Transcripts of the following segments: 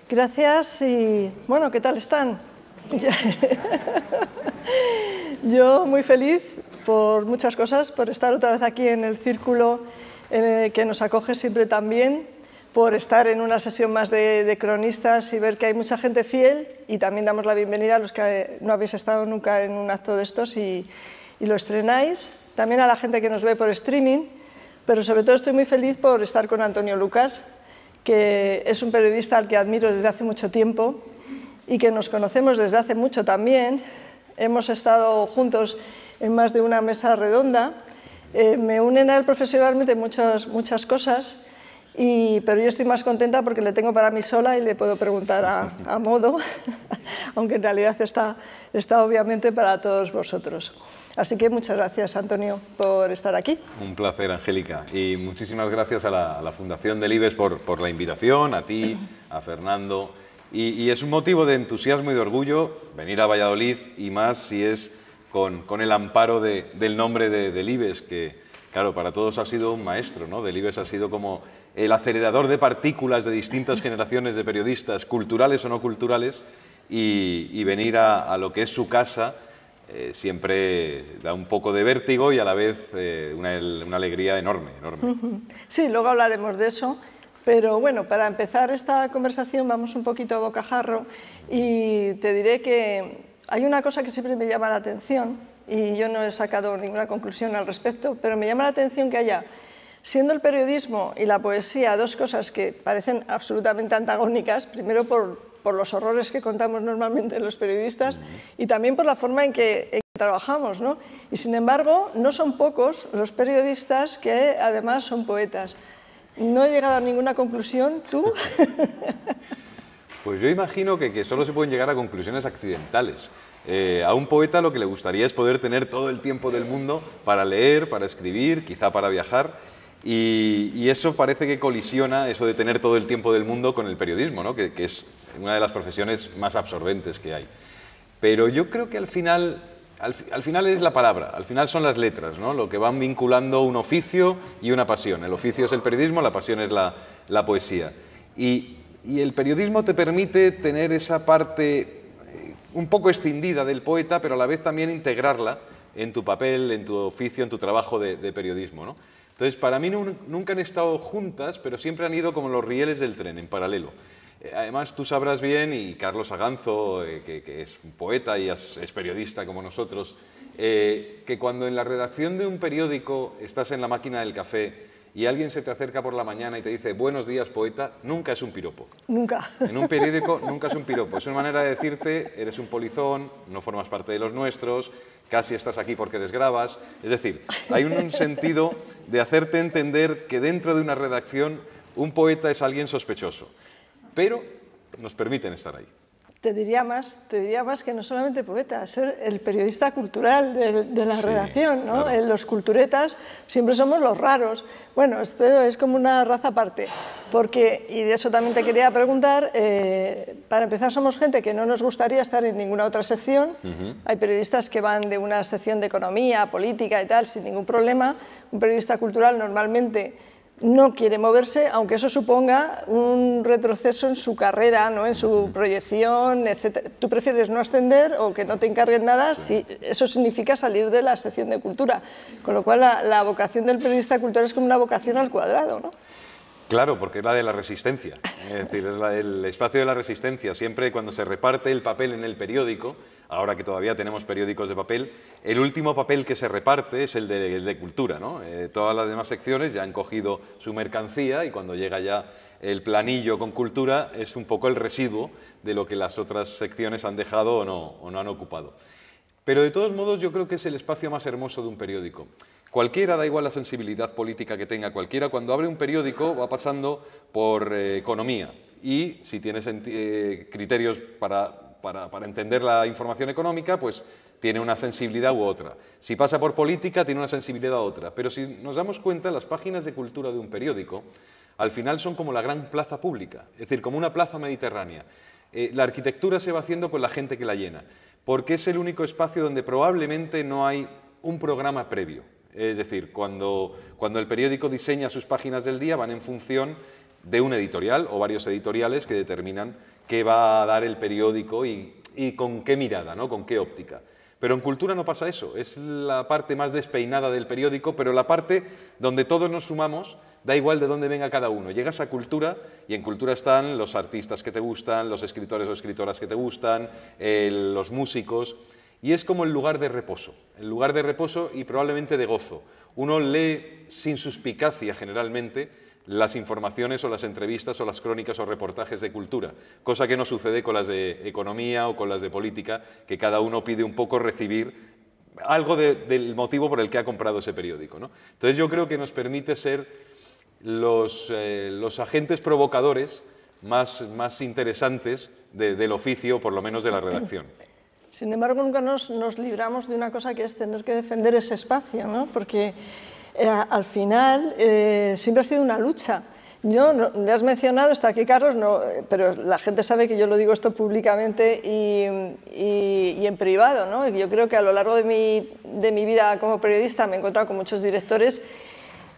Gracias y, bueno, ¿qué tal están? Yo muy feliz por muchas cosas, por estar otra vez aquí en el círculo que nos acoge siempre tan bien, por estar en una sesión más de cronistas y ver que hay mucha gente fiel, y también damos la bienvenida a los que no habéis estado nunca en un acto de estos y lo estrenáis, también a la gente que nos ve por streaming, pero sobre todo estoy muy feliz por estar con Antonio Lucas, que es un periodista al que admiro desde hace mucho tiempo y que nos conocemos desde hace mucho también. Hemos estado juntos en más de una mesa redonda. Me unen a él profesionalmente muchas cosas, pero yo estoy más contenta porque le tengo para mí sola y le puedo preguntar a modo, aunque en realidad está obviamente para todos vosotros. Así que muchas gracias, Antonio, por estar aquí. Un placer, Angélica. Y muchísimas gracias a la Fundación del IBEX por la invitación, a ti, a Fernando. Y es un motivo de entusiasmo y de orgullo venir a Valladolid, y más si es con el amparo del nombre del IBEX, que, claro, para todos ha sido un maestro, ¿no? Del IBEX ha sido como el acelerador de partículas de distintas generaciones de periodistas, culturales o no culturales, y venir a lo que es su casa siempre da un poco de vértigo y a la vez una alegría enorme. Sí, luego hablaremos de eso, pero bueno, para empezar esta conversación vamos un poquito a bocajarro y te diré que hay una cosa que siempre me llama la atención y yo no he sacado ninguna conclusión al respecto, pero me llama la atención que haya, siendo el periodismo y la poesía dos cosas que parecen absolutamente antagónicas, primero por los horrores que contamos normalmente los periodistas y también por la forma en que trabajamos, ¿no? Y sin embargo, no son pocos los periodistas que además son poetas. No he llegado a ninguna conclusión, ¿tú? Pues yo imagino que solo se pueden llegar a conclusiones accidentales. A un poeta lo que le gustaría es poder tener todo el tiempo del mundo para leer, para escribir, quizá para viajar. Y eso parece que colisiona, eso de tener todo el tiempo del mundo, con el periodismo, ¿no? Que es una de las profesiones más absorbentes que hay. Pero yo creo que al final es la palabra, al final son las letras, ¿no? Lo que van vinculando un oficio y una pasión. El oficio es el periodismo, la pasión es la poesía. Y el periodismo te permite tener esa parte un poco escindida del poeta, pero a la vez también integrarla en tu papel, en tu oficio, en tu trabajo de periodismo, ¿no? Entonces, para mí nunca han estado juntas, pero siempre han ido como los rieles del tren, en paralelo. Además, tú sabrás bien, y Carlos Aganzo, que es un poeta y es periodista como nosotros, que cuando en la redacción de un periódico estás en la máquina del café y alguien se te acerca por la mañana y te dice «Buenos días, poeta», nunca es un piropo. Nunca. En un periódico nunca es un piropo. Es una manera de decirte «Eres un polizón, no formas parte de los nuestros», «Casi estás aquí porque desgrabas». Es decir, hay un sentido de hacerte entender que dentro de una redacción un poeta es alguien sospechoso, pero nos permiten estar ahí. Te diría más que no solamente poeta, ser el periodista cultural de la redacción, ¿no? Claro. Los culturetas siempre somos los raros. Bueno, esto es como una raza aparte, porque, y de eso también te quería preguntar, para empezar somos gente que no nos gustaría estar en ninguna otra sección. Hay periodistas que van de una sección de economía, política y tal, sin ningún problema. Un periodista cultural normalmente no quiere moverse, aunque eso suponga un retroceso en su carrera, ¿no? En su proyección, etc. ¿Tú prefieres no ascender o que no te encarguen nada si eso significa salir de la sección de cultura? Con lo cual la vocación del periodista cultural es como una vocación al cuadrado, ¿no? Claro, porque es la de la resistencia, es decir, es el espacio de la resistencia. Siempre cuando se reparte el papel en el periódico, ahora que todavía tenemos periódicos de papel, el último papel que se reparte es el de cultura, ¿no? Todas las demás secciones ya han cogido su mercancía y cuando llega ya el planillo con cultura es un poco el residuo de lo que las otras secciones han dejado o no han ocupado. Pero de todos modos yo creo que es el espacio más hermoso de un periódico. Cualquiera, da igual la sensibilidad política que tenga, cualquiera cuando abre un periódico va pasando por economía y si tienes criterios para entender la información económica, pues tiene una sensibilidad u otra. Si pasa por política, tiene una sensibilidad u otra. Pero si nos damos cuenta, las páginas de cultura de un periódico al final son como la gran plaza pública, es decir, como una plaza mediterránea. La arquitectura se va haciendo con la gente que la llena, porque es el único espacio donde probablemente no hay un programa previo. Es decir, cuando el periódico diseña sus páginas del día van en función de un editorial o varios editoriales que determinan qué va a dar el periódico y con qué mirada, ¿no? Con qué óptica. Pero en cultura no pasa eso, es la parte más despeinada del periódico, pero la parte donde todos nos sumamos, da igual de dónde venga cada uno. Llegas a cultura y en cultura están los artistas que te gustan, los escritores o escritoras que te gustan, los músicos, y es como el lugar de reposo y probablemente de gozo. Uno lee sin suspicacia generalmente las informaciones o las entrevistas o las crónicas o reportajes de cultura, cosa que no sucede con las de economía o con las de política, que cada uno pide un poco recibir algo del motivo por el que ha comprado ese periódico, ¿no? Entonces yo creo que nos permite ser los agentes provocadores más interesantes del oficio, por lo menos de la redacción. Sin embargo, nunca nos libramos de una cosa que es tener que defender ese espacio, ¿no? Porque al final siempre ha sido una lucha. Le has mencionado, está aquí Carlos, no, pero la gente sabe que yo lo digo esto públicamente y en privado, ¿no? Yo creo que a lo largo de mi vida como periodista me he encontrado con muchos directores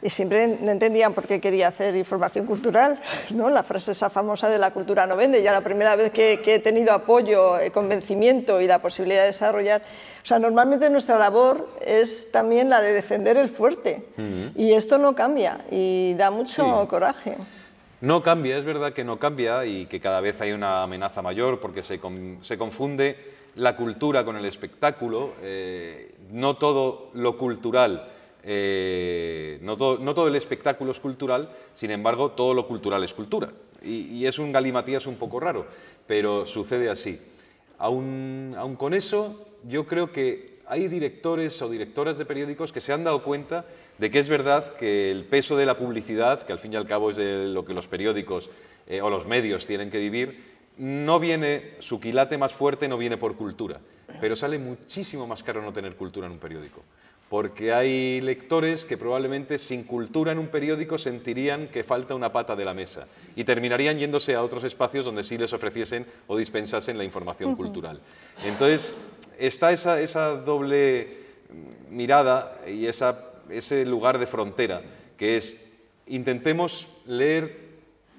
y siempre no entendían por qué quería hacer información cultural, ¿no? La frase esa famosa de la cultura no vende. Ya la primera vez que he tenido apoyo, convencimiento y la posibilidad de desarrollar. O sea, normalmente nuestra labor es también la de defender el fuerte. Y esto no cambia y da mucho coraje. No cambia, es verdad que no cambia y que cada vez hay una amenaza mayor porque se confunde la cultura con el espectáculo. No todo lo cultural... no todo el espectáculo es cultural, sin embargo, todo lo cultural es cultura. Y es un galimatías un poco raro, pero sucede así. Aún con eso, yo creo que hay directores o directoras de periódicos que se han dado cuenta de que es verdad que el peso de la publicidad, que al fin y al cabo es de lo que los periódicos o los medios tienen que vivir, no viene, su quilate más fuerte no viene por cultura, pero sale muchísimo más caro no tener cultura en un periódico. Porque hay lectores que probablemente sin cultura en un periódico sentirían que falta una pata de la mesa y terminarían yéndose a otros espacios donde sí les ofreciesen o dispensasen la información cultural. Entonces, está esa doble mirada y ese lugar de frontera que es intentemos leer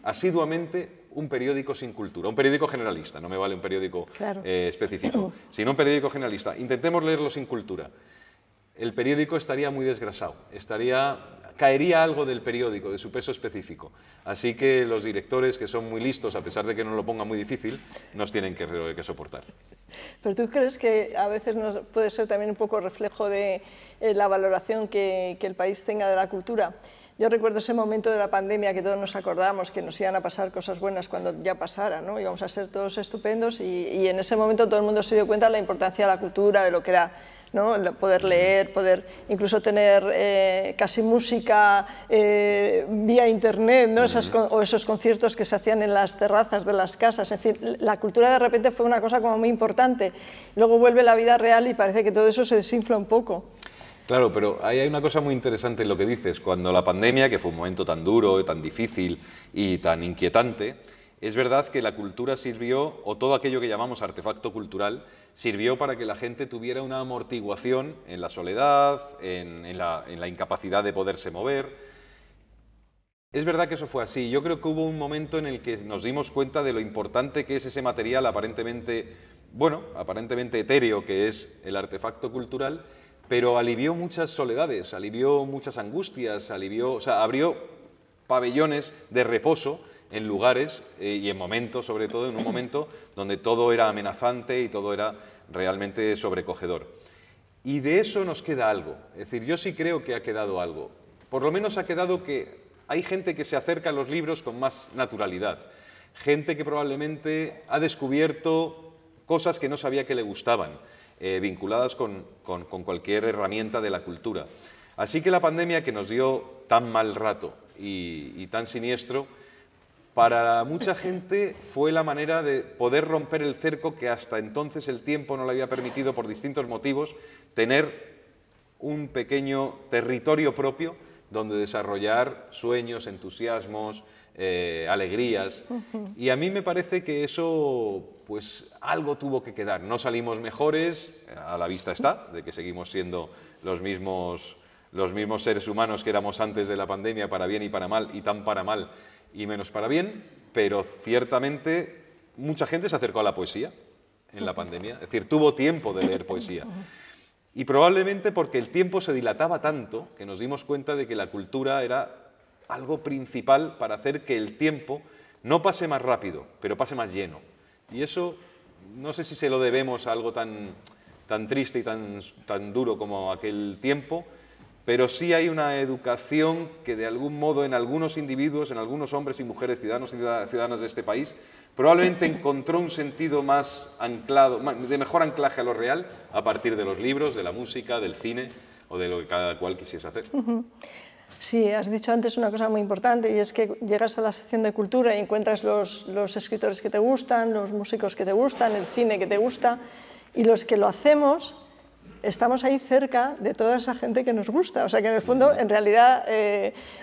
asiduamente un periódico sin cultura, un periódico generalista, no me vale un periódico específico, sino un periódico generalista. Intentemos leerlo sin cultura. El periódico estaría muy desgrasado, caería algo del periódico, de su peso específico. Así que los directores, que son muy listos, a pesar de que nos lo pongan muy difícil, nos tienen que soportar. ¿Pero tú crees que a veces puede ser también un poco reflejo de la valoración que el país tenga de la cultura? Yo recuerdo ese momento de la pandemia que todos nos acordamos que nos iban a pasar cosas buenas cuando ya pasara, ¿no? Íbamos a ser todos estupendos y en ese momento todo el mundo se dio cuenta de la importancia de la cultura, de lo que era, ¿no? Poder leer, poder incluso tener casi música vía internet, ¿no? O esos conciertos que se hacían en las terrazas de las casas. En fin, la cultura de repente fue una cosa como muy importante. Luego vuelve la vida real y parece que todo eso se desinfla un poco. Claro, pero ahí hay una cosa muy interesante en lo que dices. Cuando la pandemia, que fue un momento tan duro, tan difícil y tan inquietante, es verdad que la cultura sirvió, o todo aquello que llamamos artefacto cultural, sirvió para que la gente tuviera una amortiguación en la soledad, en la incapacidad de poderse mover. Es verdad que eso fue así. Yo creo que hubo un momento en el que nos dimos cuenta de lo importante que es ese material aparentemente etéreo, que es el artefacto cultural, pero alivió muchas soledades, alivió muchas angustias, abrió pabellones de reposo en lugares y en momentos, sobre todo en un momento donde todo era amenazante y todo era realmente sobrecogedor. Y de eso nos queda algo. Es decir, yo sí creo que ha quedado algo. Por lo menos ha quedado que hay gente que se acerca a los libros con más naturalidad. Gente que probablemente ha descubierto cosas que no sabía que le gustaban, vinculadas con cualquier herramienta de la cultura. Así que la pandemia, que nos dio tan mal rato y tan siniestro, para mucha gente fue la manera de poder romper el cerco que hasta entonces el tiempo no le había permitido, por distintos motivos, tener un pequeño territorio propio donde desarrollar sueños, entusiasmos, alegrías. Y a mí me parece que eso, pues algo tuvo que quedar. No salimos mejores, a la vista está, de que seguimos siendo los mismos seres humanos que éramos antes de la pandemia, para bien y para mal, y tan para mal y menos para bien, pero ciertamente mucha gente se acercó a la poesía en la pandemia, es decir, tuvo tiempo de leer poesía. Y probablemente porque el tiempo se dilataba tanto que nos dimos cuenta de que la cultura era algo principal para hacer que el tiempo no pase más rápido, pero pase más lleno. Y eso, no sé si se lo debemos a algo tan triste y tan duro como aquel tiempo, pero sí hay una educación que de algún modo en algunos individuos, en algunos hombres y mujeres, ciudadanos y ciudadanas de este país, probablemente encontró un sentido más anclado, de mejor anclaje a lo real a partir de los libros, de la música, del cine o de lo que cada cual quisiese hacer. Sí, has dicho antes una cosa muy importante y es que llegas a la sección de cultura y encuentras los escritores que te gustan, los músicos que te gustan, el cine que te gusta, y los que lo hacemos estamos ahí cerca de toda esa gente que nos gusta. O sea que en el fondo, en realidad,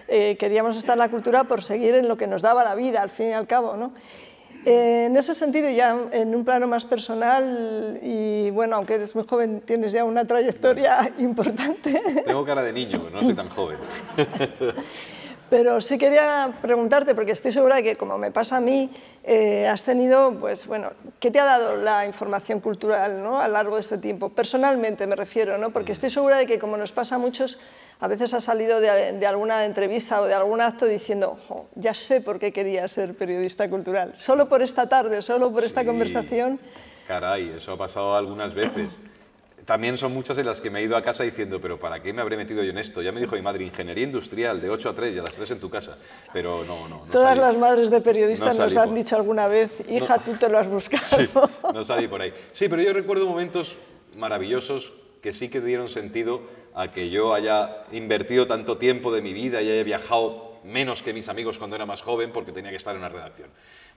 queríamos estar en la cultura por seguir en lo que nos daba la vida, al fin y al cabo, ¿no? En ese sentido, ya en un plano más personal, y bueno, aunque eres muy joven, tienes ya una trayectoria importante. Tengo cara de niño, pero no soy tan joven. Pero sí quería preguntarte, porque estoy segura de que, como me pasa a mí, has tenido, pues bueno, ¿qué te ha dado la información cultural, ¿no?, a lo largo de este tiempo? Personalmente me refiero, ¿no? Porque estoy segura de que, como nos pasa a muchos, a veces has salido de alguna entrevista o de algún acto diciendo, oh, ya sé por qué quería ser periodista cultural, solo por esta tarde, solo por esta conversación. Caray, eso ha pasado algunas veces. También son muchas en las que me he ido a casa diciendo, pero ¿para qué me habré metido yo en esto? Ya me dijo mi madre, ingeniería industrial, de 8 a 3 y a las 3 en tu casa. Pero no Todas salí. Las madres de periodistas No nos han dicho alguna vez, hija, tú te lo has buscado. Sí, no salí por ahí. Sí, pero yo recuerdo momentos maravillosos que sí que dieron sentido a que yo haya invertido tanto tiempo de mi vida y haya viajado menos que mis amigos cuando era más joven porque tenía que estar en una redacción.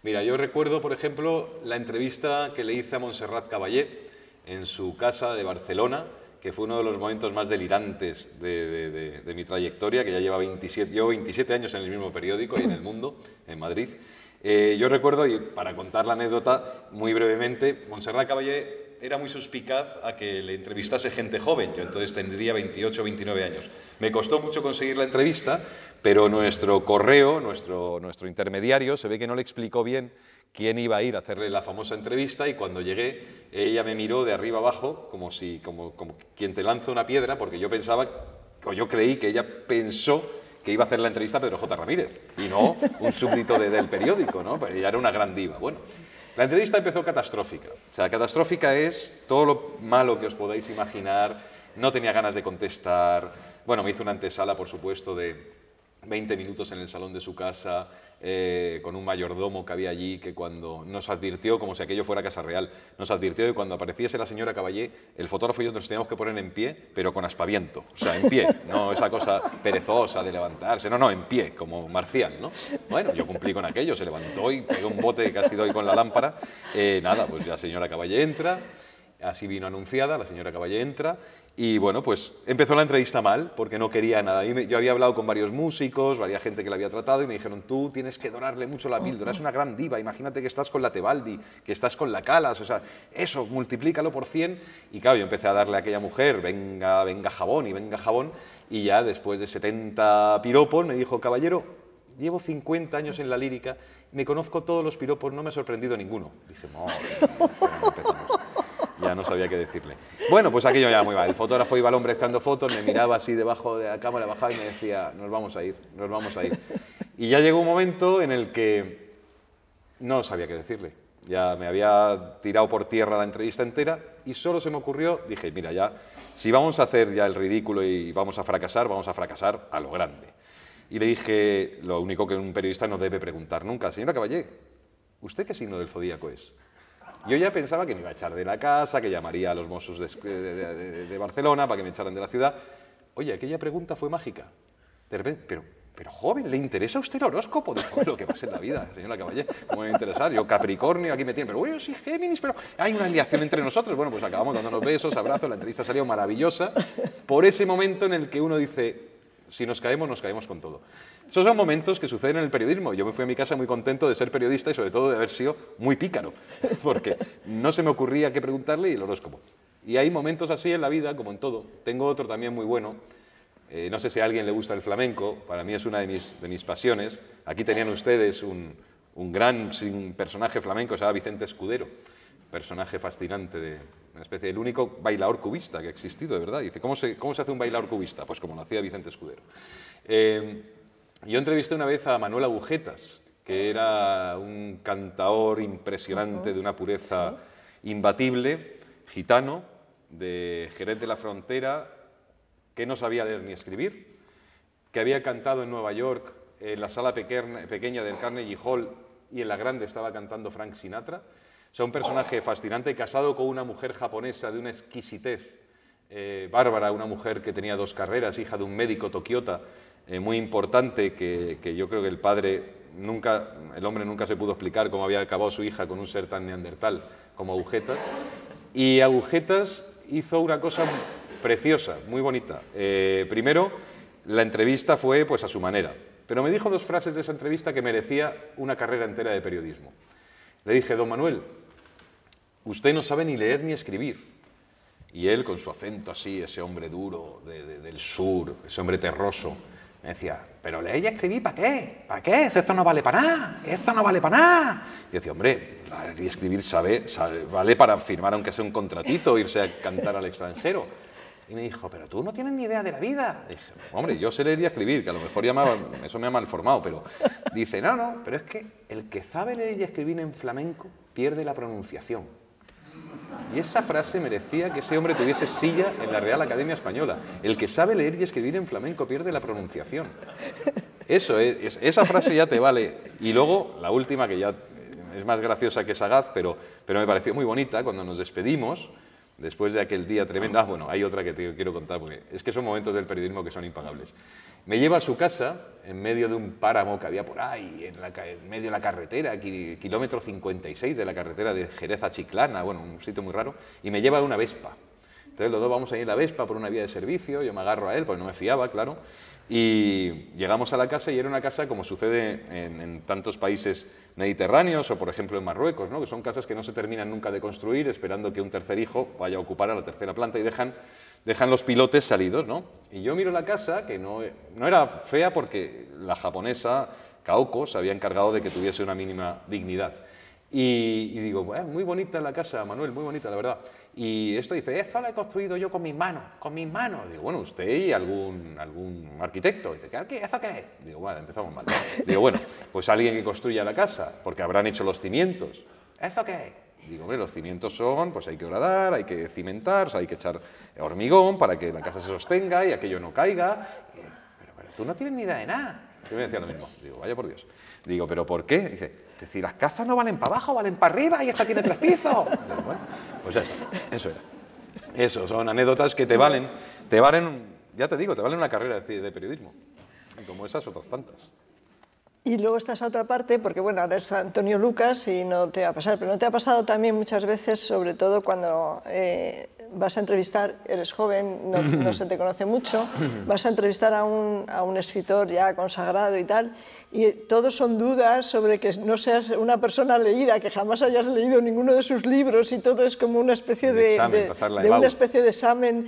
Mira, yo recuerdo, por ejemplo, la entrevista que le hice a Montserrat Caballé en su casa de Barcelona, que fue uno de los momentos más delirantes de mi trayectoria, que ya llevo 27 años en el mismo periódico y en El Mundo, en Madrid. Yo recuerdo, y para contar la anécdota muy brevemente, Montserrat Caballé era muy suspicaz a que le entrevistase gente joven. Yo entonces tendría 28 o 29 años. Me costó mucho conseguir la entrevista, pero nuestro correo, nuestro intermediario, se ve que no le explicó bien quién iba a ir a hacerle la famosa entrevista, y cuando llegué ella me miró de arriba abajo como quien te lanza una piedra, porque yo pensaba, o yo creí que ella pensó que iba a hacer la entrevista a Pedro J. Ramírez y no un súbdito del periódico, ¿no? Pero ella era una gran diva. Bueno, la entrevista empezó catastrófica. O sea, catastrófica es todo lo malo que os podáis imaginar. No tenía ganas de contestar. Bueno, me hizo una antesala, por supuesto, de 20 minutos en el salón de su casa, con un mayordomo que había allí, que cuando nos advirtió, como si aquello fuera Casa Real, nos advirtió que cuando apareciese la señora Caballé, el fotógrafo y yo nos teníamos que poner en pie, pero con aspaviento, o sea, en pie, no esa cosa perezosa de levantarse, no, en pie, como Marcial, ¿no? Bueno, yo cumplí con aquello, se levantó y pegó un bote que casi doy con la lámpara. Nada, pues la señora Caballé entra, así vino anunciada, la señora Caballé entra. Y bueno, pues empezó la entrevista mal, porque no quería nada. Yo había hablado con varios músicos, varias gente que la había tratado, y me dijeron, tú tienes que dorarle mucho la píldora, es una gran diva, imagínate que estás con la Tebaldi, que estás con la Calas, o sea, eso, multiplícalo por 100. Y claro, yo empecé a darle a aquella mujer, venga, venga jabón, y ya después de 70 piropos me dijo, caballero, llevo 50 años en la lírica, me conozco todos los piropos, no me ha sorprendido ninguno. Dije, no, empezamos. Ya no sabía qué decirle. Bueno, pues aquello ya muy mal. El fotógrafo iba al hombre echando fotos, me miraba así debajo de la cámara, bajaba y me decía, nos vamos a ir. Y ya llegó un momento en el que no sabía qué decirle. Ya me había tirado por tierra la entrevista entera y solo se me ocurrió, dije, mira, ya, si vamos a hacer ya el ridículo y vamos a fracasar a lo grande. Y le dije, lo único que un periodista no debe preguntar nunca, señora Caballé, ¿usted qué signo del zodíaco es? Yo ya pensaba que me iba a echar de la casa, que llamaría a los Mossos de Barcelona para que me echaran de la ciudad. Oye, aquella pregunta fue mágica. De repente, pero joven, ¿le interesa a usted el horóscopo? Dijo, lo que pasa en la vida, señora Caballé, ¿cómo me va a interesar? Yo Capricornio, aquí me tienen, pero yo soy Géminis, pero hay una aliación entre nosotros. Bueno, pues acabamos dándonos besos, abrazos, la entrevista salió maravillosa. Por ese momento en el que uno dice, si nos caemos con todo. Esos son momentos que suceden en el periodismo. Yo me fui a mi casa muy contento de ser periodista y sobre todo de haber sido muy pícaro, porque no se me ocurría qué preguntarle y el horóscopo. Y hay momentos así en la vida, como en todo. Tengo otro también muy bueno. No sé si a alguien le gusta el flamenco, para mí es una de mis pasiones. Aquí tenían ustedes un gran personaje flamenco, se llama Vicente Escudero, personaje fascinante, una especie del único bailador cubista que ha existido, de verdad. Y dice, ¿cómo se hace un bailador cubista? Pues como lo hacía Vicente Escudero. Yo entrevisté una vez a Manuel Agujetas, que era un cantaor impresionante de una pureza imbatible, gitano, de Jerez de la Frontera, que no sabía leer ni escribir, que había cantado en Nueva York en la sala pequeña del Carnegie Hall y en la grande estaba cantando Frank Sinatra. O sea, un personaje fascinante, casado con una mujer japonesa de una exquisitez bárbara, una mujer que tenía 2 carreras, hija de un médico tokiota muy importante, que yo creo que el hombre nunca se pudo explicar cómo había acabado su hija con un ser tan neandertal como Agujetas. Y Agujetas hizo una cosa preciosa, muy bonita. Primero, la entrevista fue pues a su manera, pero me dijo 2 frases de esa entrevista que merecía una carrera entera de periodismo. Le dije, don Manuel, usted no sabe ni leer ni escribir. Y él, con su acento así, ese hombre duro del sur, ese hombre terroso, me decía, pero leer y escribir, ¿para qué? ¿Para qué? Eso no vale para nada, eso no vale para nada. Y decía, hombre, leer y escribir vale para firmar aunque sea un contratito, irse a cantar al extranjero. Y me dijo, pero tú no tienes ni idea de la vida. Y dije, hombre, yo sé leer y escribir, que a lo mejor eso me ha malformado, pero dice, no, pero es que el que sabe leer y escribir en flamenco pierde la pronunciación. Y esa frase merecía que ese hombre tuviese silla en la Real Academia Española. El que sabe leer y escribir en flamenco pierde la pronunciación. Esa frase ya te vale. Y luego, la última, que ya es más graciosa que sagaz, pero me pareció muy bonita, cuando nos despedimos, después de aquel día tremendo. Bueno, hay otra que te quiero contar, porque es que son momentos del periodismo que son impagables. Me lleva a su casa, en medio de un páramo que había por ahí, en medio de la carretera, kilómetro 56 de la carretera de Jerez a Chiclana, bueno, un sitio muy raro, y me lleva a una Vespa. Entonces los dos vamos a ir a la Vespa por una vía de servicio, yo me agarro a él, porque no me fiaba, claro, y llegamos a la casa y era una casa como sucede en tantos países mediterráneos o por ejemplo en Marruecos, ¿no? Que son casas que no se terminan nunca de construir esperando que un tercer hijo vaya a ocupar a la tercera planta y dejan los pilotes salidos, ¿no? Y yo miro la casa, que no era fea porque la japonesa Kaoko se había encargado de que tuviese una mínima dignidad. Y digo, muy bonita la casa, Manuel, muy bonita, la verdad. Y esto dice, esto lo he construido yo con mis manos, con mis manos. Digo, bueno, usted y algún arquitecto. Dice, ¿eso qué es? Digo, bueno, empezamos mal. Digo, bueno, pues alguien que construya la casa, porque habrán hecho los cimientos. ¿Eso qué es? Digo, hombre, los cimientos son, pues hay que horadar, hay que cimentar, o sea, hay que echar hormigón para que la casa se sostenga y aquello no caiga. Pero tú no tienes ni idea de nada. Yo me decía lo mismo. Digo, vaya por Dios. Digo, ¿pero por qué? Dice, si las casas no valen para abajo, valen para arriba y esta tiene 3 pisos. Digo, bueno, pues ya está, eso era. Eso, son anécdotas que te valen, ya te digo, te valen una carrera de periodismo. Y como esas, otras tantas. Y luego está esa otra parte, porque bueno, ahora es Antonio Lucas y no te va a pasar, pero no te ha pasado también muchas veces, sobre todo cuando vas a entrevistar, eres joven, no se te conoce mucho, vas a entrevistar a un escritor ya consagrado y tal, y todos son dudas sobre que no seas una persona leída, que jamás hayas leído ninguno de sus libros y todo es como una especie de examen.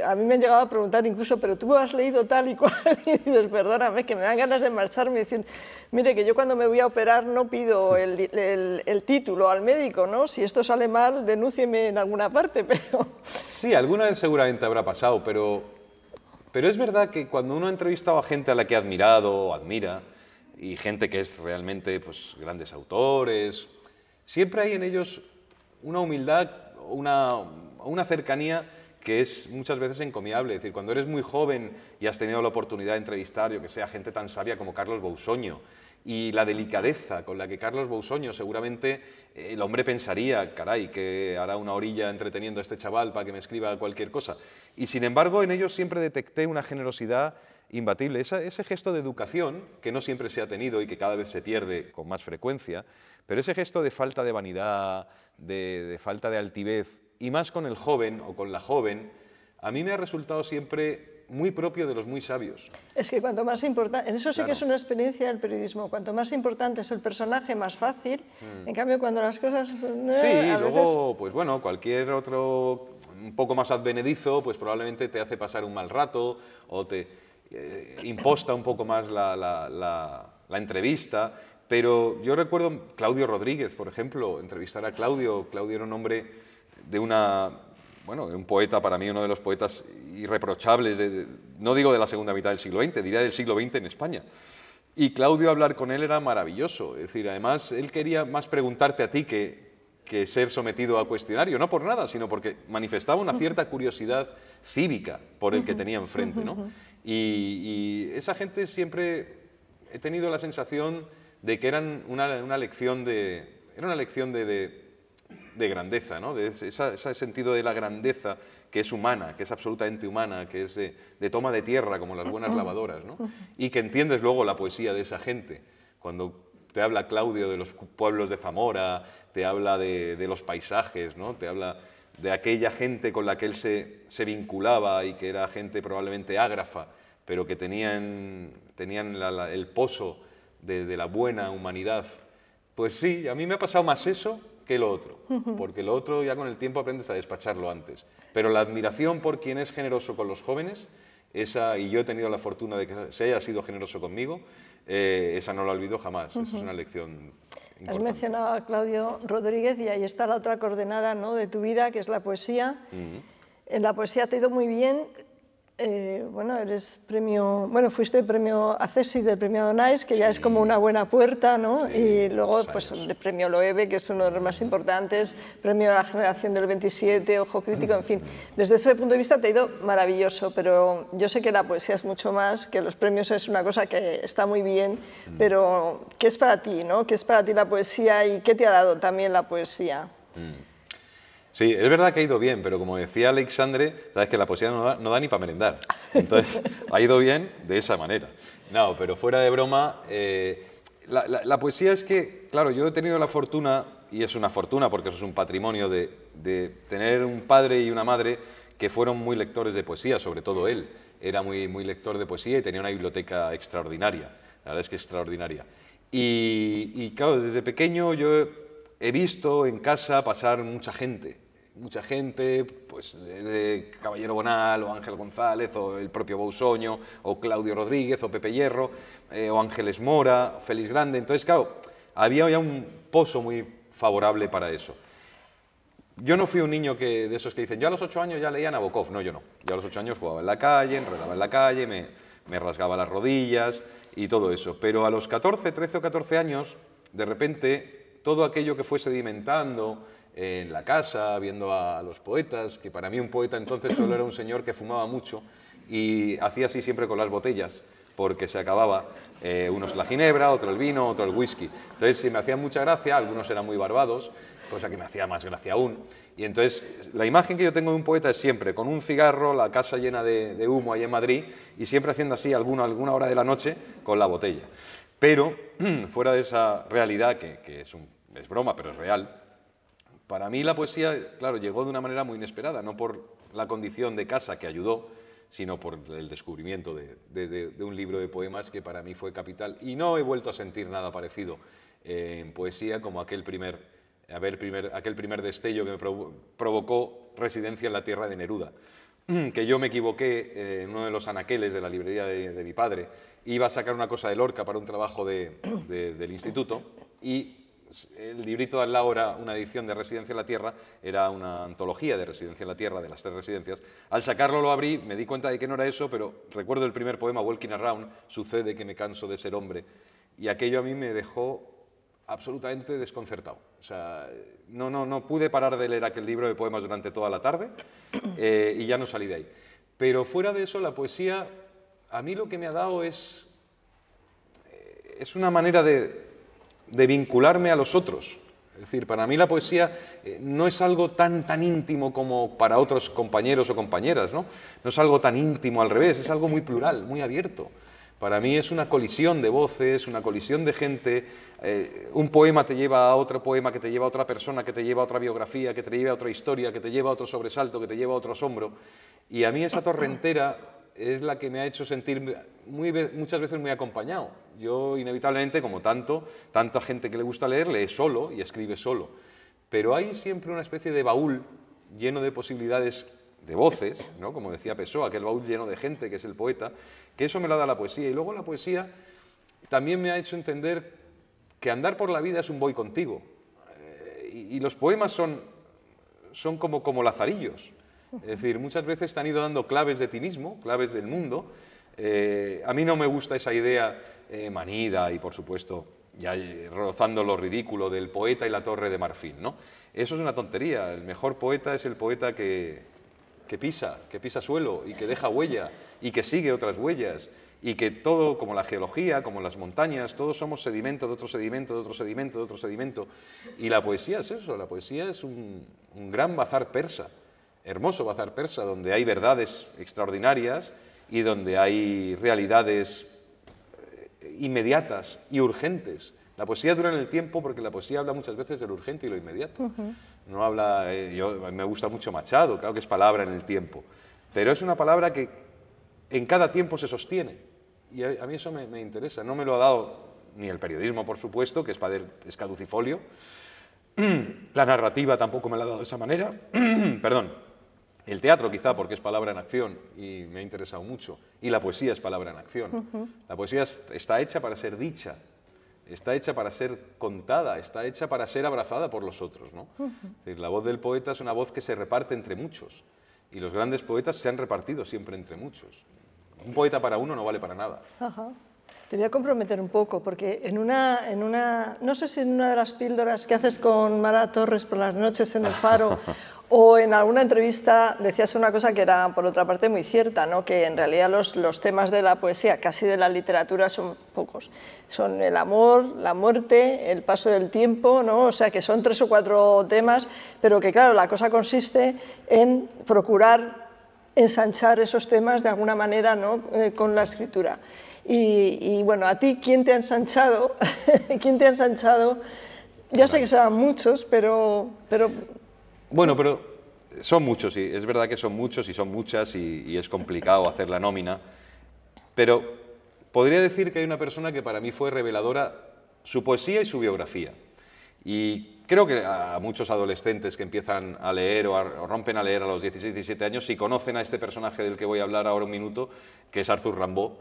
A mí me han llegado a preguntar incluso, pero tú has leído tal y cual, y dices, perdóname, que me dan ganas de marcharme y decir, mire, que yo cuando me voy a operar no pido el título al médico, ¿no? Si esto sale mal, denúncieme en alguna parte, pero... Sí, alguna vez seguramente habrá pasado, pero es verdad que cuando uno ha entrevistado a gente a la que ha admirado o admira, y gente que es realmente pues, grandes autores, siempre hay en ellos una humildad, una cercanía que es muchas veces encomiable. Es decir, cuando eres muy joven y has tenido la oportunidad de entrevistar, yo que sé, a gente tan sabia como Carlos Bousoño, y la delicadeza con la que Carlos Bousoño seguramente el hombre pensaría, caray, que hará una orilla entreteniendo a este chaval para que me escriba cualquier cosa. Y sin embargo, en ellos siempre detecté una generosidad imbatible. Ese gesto de educación, que no siempre se ha tenido y que cada vez se pierde con más frecuencia, pero ese gesto de falta de vanidad, de falta de altivez, y más con el joven o con la joven, a mí me ha resultado siempre muy propio de los muy sabios. Es que cuanto más importante, en eso sí que es una experiencia del periodismo, cuanto más importante es el personaje, más fácil, en cambio cuando las cosas... Sí, luego, pues bueno, cualquier otro un poco más advenedizo, pues probablemente te hace pasar un mal rato o te imposta un poco más la entrevista, Pero yo recuerdo Claudio Rodríguez, por ejemplo, entrevistar a Claudio. Claudio era un hombre de un poeta, para mí uno de los poetas irreprochables, no digo de la segunda mitad del siglo XX, diría del siglo XX en España. Y Claudio, hablar con él era maravilloso. Es decir, además, él quería más preguntarte a ti que ser sometido a cuestionario, no por nada, sino porque manifestaba una cierta curiosidad cívica por el que tenía enfrente, ¿no? Y esa gente siempre he tenido la sensación de que eran una lección de grandeza, ¿no? De ese sentido de la grandeza que es humana, que es absolutamente humana, que es de toma de tierra, como las buenas lavadoras, ¿no? Y que entiendes luego la poesía de esa gente. Cuando te habla Claudio de los pueblos de Zamora, te habla de los paisajes, ¿no? Te habla de aquella gente con la que él se vinculaba y que era gente probablemente ágrafa, pero que tenían el pozo de la buena humanidad. Pues sí, a mí me ha pasado más eso que lo otro, porque lo otro ya con el tiempo aprendes a despacharlo antes. Pero la admiración por quien es generoso con los jóvenes, y yo he tenido la fortuna de que se haya sido generoso conmigo, esa no la olvido jamás. Esa es una lección importante. Has mencionado a Claudio Rodríguez y ahí está la otra coordenada, ¿no?, de tu vida, que es la poesía. En la poesía te ha ido muy bien. Fuiste premio Accessit del premio Donais, que ya es como una buena puerta, ¿no? Y luego pues el premio Loewe, que es uno de los más importantes, premio de la generación del 27, Ojo Crítico, en fin. Desde ese punto de vista te ha ido maravilloso, pero yo sé que la poesía es mucho más, que los premios es una cosa que está muy bien, pero ¿qué es para ti, no? ¿Qué es para ti la poesía y qué te ha dado también la poesía? Sí, es verdad que ha ido bien, pero como decía Alexandre, sabes que la poesía no da ni para merendar. Entonces, ha ido bien de esa manera. No, pero fuera de broma, la poesía es que, claro, yo he tenido la fortuna, y es una fortuna porque eso es un patrimonio, de tener un padre y una madre que fueron muy lectores de poesía, sobre todo él. Era muy lector de poesía y tenía una biblioteca extraordinaria, la verdad es que extraordinaria. Y claro, desde pequeño yo he visto en casa pasar mucha gente, pues de Caballero Bonal, o Ángel González, o el propio Bousoño, o Claudio Rodríguez, o Pepe Hierro, o Ángeles Mora, Félix Grande. Entonces, claro, había ya un pozo muy favorable para eso. Yo no fui un niño de esos que dicen, yo a los 8 años ya leía Nabokov. No, yo no. Yo a los 8 años jugaba en la calle, enredaba en la calle, me rasgaba las rodillas y todo eso. Pero a los 13 o 14 años, de repente, todo aquello que fue sedimentando en la casa, viendo a los poetas, que para mí un poeta entonces solo era un señor que fumaba mucho y hacía así siempre con las botellas, porque se acababa, unos la ginebra, otro el vino, otro el whisky. Entonces me hacía mucha gracia, algunos eran muy barbados, cosa que me hacía más gracia aún. Y entonces la imagen que yo tengo de un poeta es siempre con un cigarro, la casa llena de humo ahí en Madrid y siempre haciendo así alguna hora de la noche con la botella. Pero fuera de esa realidad, que es broma, pero es real, para mí la poesía, claro, llegó de una manera muy inesperada, no por la condición de casa que ayudó, sino por el descubrimiento de un libro de poemas que para mí fue capital. Y no he vuelto a sentir nada parecido en poesía como aquel primer destello que me provocó Residencia en la tierra de Neruda. Que yo me equivoqué en uno de los anaqueles de la librería de mi padre. Iba a sacar una cosa de Lorca para un trabajo del instituto y el librito de al lado era una edición de Residencia en la Tierra, era una antología de Residencia en la Tierra, de las 3 residencias. Al sacarlo lo abrí, me di cuenta de que no era eso, pero recuerdo el primer poema, Walking Around, sucede que me canso de ser hombre, y aquello a mí me dejó absolutamente desconcertado. O sea, no pude parar de leer aquel libro de poemas durante toda la tarde y ya no salí de ahí. Pero fuera de eso, la poesía, a mí lo que me ha dado es una manera de vincularme a los otros. Es decir, para mí la poesía no es algo tan íntimo como para otros compañeros o compañeras, ¿no? No es algo tan íntimo, al revés, es algo muy plural, muy abierto. Para mí es una colisión de voces, una colisión de gente. Un poema te lleva a otro poema, que te lleva a otra persona, que te lleva a otra biografía, que te lleva a otra historia, que te lleva a otro sobresalto, que te lleva a otro asombro. Y a mí esa torrentera es la que me ha hecho sentir muchas veces muy acompañado. Yo, inevitablemente, como tanta gente que le gusta leer, lee solo y escribe solo. Pero hay siempre una especie de baúl lleno de posibilidades de voces, ¿no? Como decía Pessoa, aquel baúl lleno de gente que es el poeta, que eso me lo da la poesía. Y luego la poesía también me ha hecho entender que andar por la vida es un voy contigo. Y los poemas son como lazarillos. Es decir, muchas veces te han ido dando claves de ti mismo, claves del mundo. A mí no me gusta esa idea manida y, por supuesto, ya rozando lo ridículo del poeta y la torre de marfil, ¿no? Eso es una tontería. El mejor poeta es el poeta que pisa suelo y que deja huella y que sigue otras huellas y que todo, como la geología, como las montañas, todos somos sedimento de otro sedimento, de otro sedimento, de otro sedimento. Y la poesía es eso, la poesía es un gran bazar persa, hermoso bazar persa, donde hay verdades extraordinarias y donde hay realidades inmediatas y urgentes. La poesía dura en el tiempo porque la poesía habla muchas veces de lo urgente y lo inmediato. No habla, me gusta mucho Machado, claro que es palabra en el tiempo, pero es una palabra que en cada tiempo se sostiene. Y a mí eso me interesa. No me lo ha dado ni el periodismo, por supuesto, que es caducifolio. La narrativa tampoco me la ha dado de esa manera. Perdón. El teatro quizá porque es palabra en acción y me ha interesado mucho. Y la poesía es palabra en acción. La poesía está hecha para ser dicha, está hecha para ser contada, está hecha para ser abrazada por los otros, ¿no? Es decir, la voz del poeta es una voz que se reparte entre muchos. Y los grandes poetas se han repartido siempre entre muchos. Un poeta para uno no vale para nada. Ajá. Te voy a comprometer un poco, porque no sé si en una de las píldoras que haces con Mara Torres por las noches en El Faro o en alguna entrevista decías una cosa que era, por otra parte, muy cierta, ¿no? Que en realidad los temas de la poesía, casi de la literatura, son pocos. Son el amor, la muerte, el paso del tiempo, ¿no? O sea, que son 3 o 4 temas, pero que, claro, la cosa consiste en procurar ensanchar esos temas de alguna manera, ¿no? Con la escritura. Y bueno, a ti, ¿quién te ha ensanchado? ¿Quién te ha ensanchado? Ya sé que serán muchos, pero... Bueno, pero son muchos, y es verdad que son muchos y son muchas y es complicado hacer la nómina, pero podría decir que hay una persona que para mí fue reveladora, su poesía y su biografía. Y creo que a muchos adolescentes que empiezan a leer o rompen a leer a los 16, 17 años, si conocen a este personaje del que voy a hablar ahora un minuto, que es Arthur Rimbaud,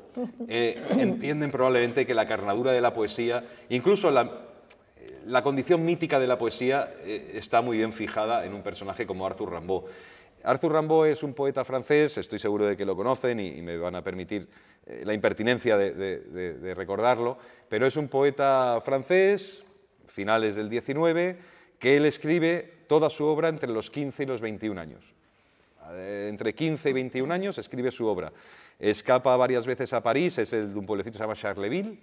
entienden probablemente que la carnadura de la poesía, incluso la condición mítica de la poesía, está muy bien fijada en un personaje como Arthur Rimbaud. Arthur Rimbaud es un poeta francés, estoy seguro de que lo conocen y me van a permitir la impertinencia de recordarlo, pero es un poeta francés, finales del 19, que él escribe toda su obra entre los 15 y los 21 años. Entre 15 y 21 años escribe su obra. Escapa varias veces a París, es de un pueblecito que se llama Charleville.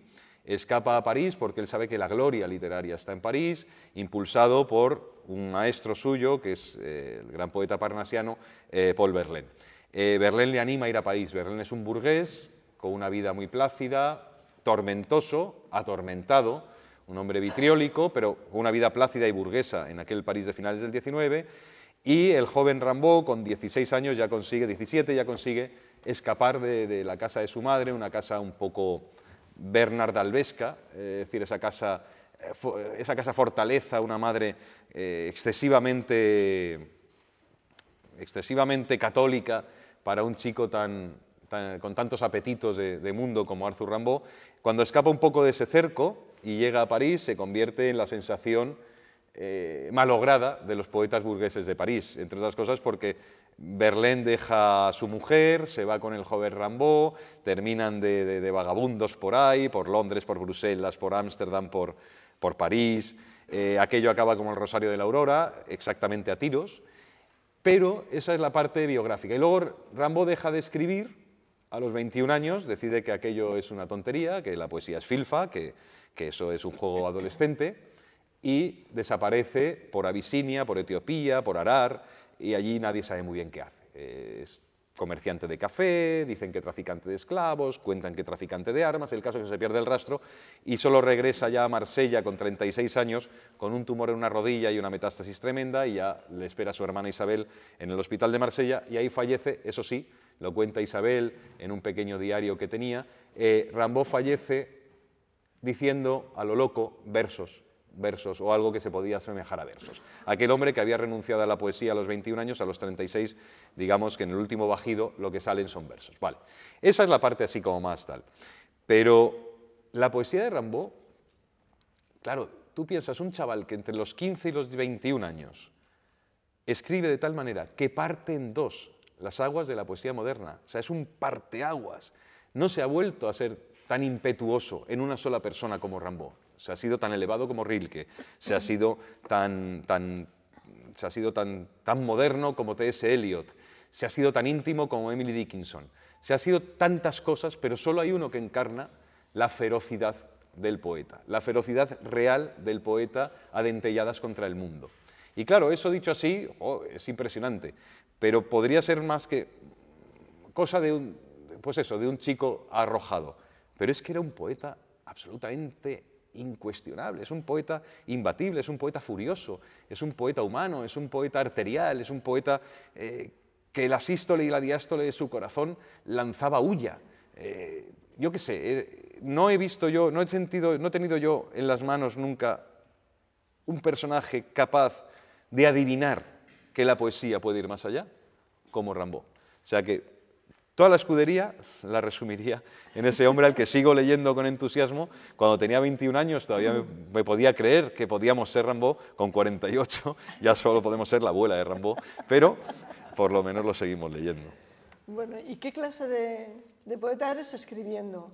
Escapa a París porque él sabe que la gloria literaria está en París, impulsado por un maestro suyo, que es el gran poeta parnasiano, Paul Verlaine. Verlaine le anima a ir a París. Verlaine es un burgués con una vida muy plácida, tormentoso, atormentado, un hombre vitriólico, pero con una vida plácida y burguesa en aquel París de finales del 19, y el joven Rimbaud, con 16 años, 17, ya consigue escapar de la casa de su madre, una casa un poco bernardalbesca, es decir, esa casa fortaleza, una madre excesivamente católica para un chico con tantos apetitos de mundo como Arthur Rimbaud. Cuando escapa un poco de ese cerco y llega a París, se convierte en la sensación malograda de los poetas burgueses de París, entre otras cosas porque Verlaine deja a su mujer, se va con el joven Rimbaud, terminan de vagabundos por ahí, por Londres, por Bruselas, por Ámsterdam, por París. Aquello acaba como el Rosario de la Aurora, exactamente a tiros, pero esa es la parte biográfica. Y luego Rimbaud deja de escribir a los 21 años, decide que aquello es una tontería, que la poesía es filfa, que eso es un juego adolescente, y desaparece por Abisinia, por Etiopía, por Arar, y allí nadie sabe muy bien qué hace. Es comerciante de café, dicen que traficante de esclavos, cuentan que traficante de armas, el caso es que se pierde el rastro y solo regresa ya a Marsella con 36 años, con un tumor en una rodilla y una metástasis tremenda, y ya le espera a su hermana Isabel en el hospital de Marsella, y ahí fallece, eso sí, lo cuenta Isabel en un pequeño diario que tenía. Rimbaud fallece diciendo a lo loco versos o algo que se podía asemejar a versos. Aquel hombre que había renunciado a la poesía a los 21 años, a los 36, digamos que en el último bajido lo que salen son versos. Vale, esa es la parte así como más tal. Pero la poesía de Rimbaud claro, tú piensas, un chaval que entre los 15 y los 21 años escribe de tal manera que parte en dos las aguas de la poesía moderna, o sea, es un parteaguas, no se ha vuelto a ser tan impetuoso en una sola persona como Rimbaud, se ha sido tan elevado como Rilke, se ha sido tan moderno como T.S. Eliot, se ha sido tan íntimo como Emily Dickinson, se ha sido tantas cosas, pero solo hay uno que encarna la ferocidad del poeta, la ferocidad real del poeta adentelladas contra el mundo. Y claro, eso dicho así, es impresionante, pero podría ser más que cosa de un, pues eso, de un chico arrojado. Pero es que era un poeta absolutamente incuestionable, es un poeta imbatible, es un poeta furioso, es un poeta humano, es un poeta arterial, es un poeta que la sístole y la diástole de su corazón lanzaba huya. Yo qué sé, no he visto yo, no he tenido yo en las manos nunca un personaje capaz de adivinar que la poesía puede ir más allá, como Rimbaud. O sea que toda la escudería la resumiría en ese hombre al que sigo leyendo con entusiasmo. Cuando tenía 21 años todavía me podía creer que podíamos ser Rimbaud, con 48 ya solo podemos ser la abuela de Rimbaud, pero por lo menos lo seguimos leyendo. Bueno, ¿y qué clase de poeta eres escribiendo?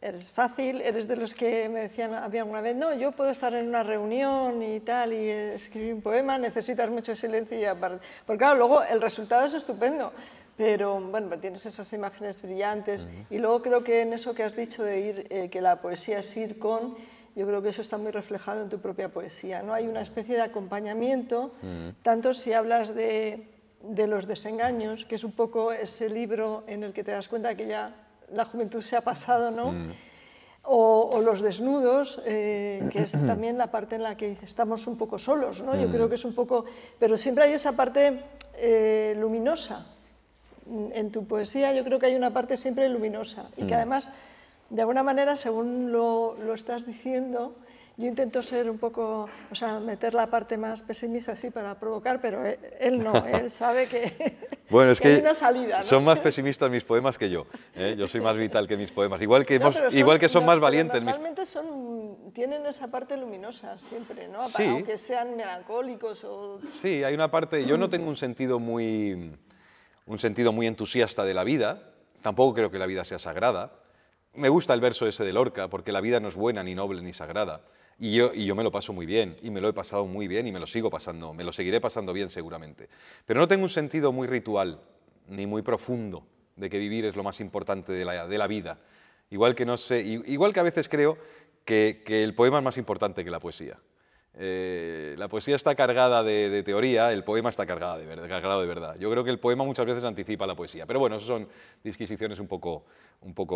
¿Eres fácil? ¿Eres de los que me decían había alguna vez, no, yo puedo estar en una reunión y tal y escribir un poema, necesitas mucho silencio y aparte? Porque claro, luego el resultado es estupendo, pero bueno, tienes esas imágenes brillantes y luego creo que en eso que has dicho de ir, que la poesía es ir con, yo creo que eso está muy reflejado en tu propia poesía, ¿no? Hay una especie de acompañamiento, tanto si hablas de los desengaños, que es un poco ese libro en el que te das cuenta que ya la juventud se ha pasado, ¿no? O los desnudos, que es también la parte en la que estamos un poco solos, ¿no? Yo creo que es un poco... Pero siempre hay esa parte luminosa. En tu poesía yo creo que hay una parte siempre luminosa y que además, de alguna manera, según lo estás diciendo, yo intento ser un poco, o sea, meter la parte más pesimista así para provocar, pero él no, él sabe que, bueno, es que hay una salida, ¿no? Son más pesimistas mis poemas que yo, ¿eh? Yo soy más vital que mis poemas, igual que son más valientes. Normalmente tienen esa parte luminosa siempre, ¿no? Sí. Aunque sean melancólicos o... Sí, hay una parte, yo no tengo un sentido muy entusiasta de la vida, tampoco creo que la vida sea sagrada. Me gusta el verso ese de Lorca, porque la vida no es buena, ni noble, ni sagrada. Y yo me lo paso muy bien, y me lo he pasado muy bien, y me lo sigo pasando, me lo seguiré pasando bien seguramente. Pero no tengo un sentido muy ritual, ni muy profundo, de que vivir es lo más importante de la vida. Igual que a veces creo que el poema es más importante que la poesía. La poesía está cargada de teoría, el poema está cargado de verdad. Yo creo que el poema muchas veces anticipa la poesía, pero bueno, eso son disquisiciones un poco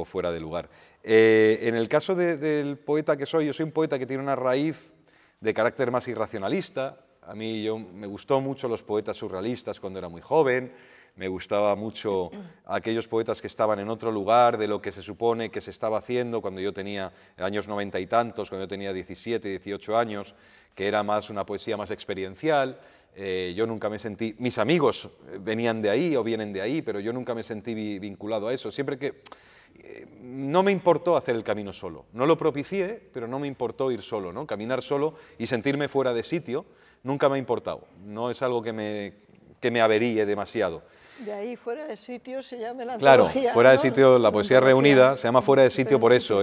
fuera de lugar. En el caso del poeta que soy, yo soy un poeta que tiene una raíz de carácter más irracionalista. A mí me gustó mucho los poetas surrealistas cuando era muy joven, me gustaba mucho aquellos poetas que estaban en otro lugar de lo que se supone que se estaba haciendo cuando yo tenía años 90 y tantos, cuando yo tenía 17, 18 años, que era más una poesía más experiencial. Yo nunca me sentí, mis amigos venían de ahí o vienen de ahí, pero yo nunca me sentí vinculado a eso. Siempre que no me importó hacer el camino solo, no lo propicié, pero no me importó ir solo, ¿no? Caminar solo y sentirme fuera de sitio nunca me ha importado, no es algo que me averíe demasiado. De ahí, fuera de sitio, se llama la antología. Claro, fuera de sitio, la poesía reunida se llama fuera de sitio sitio por eso,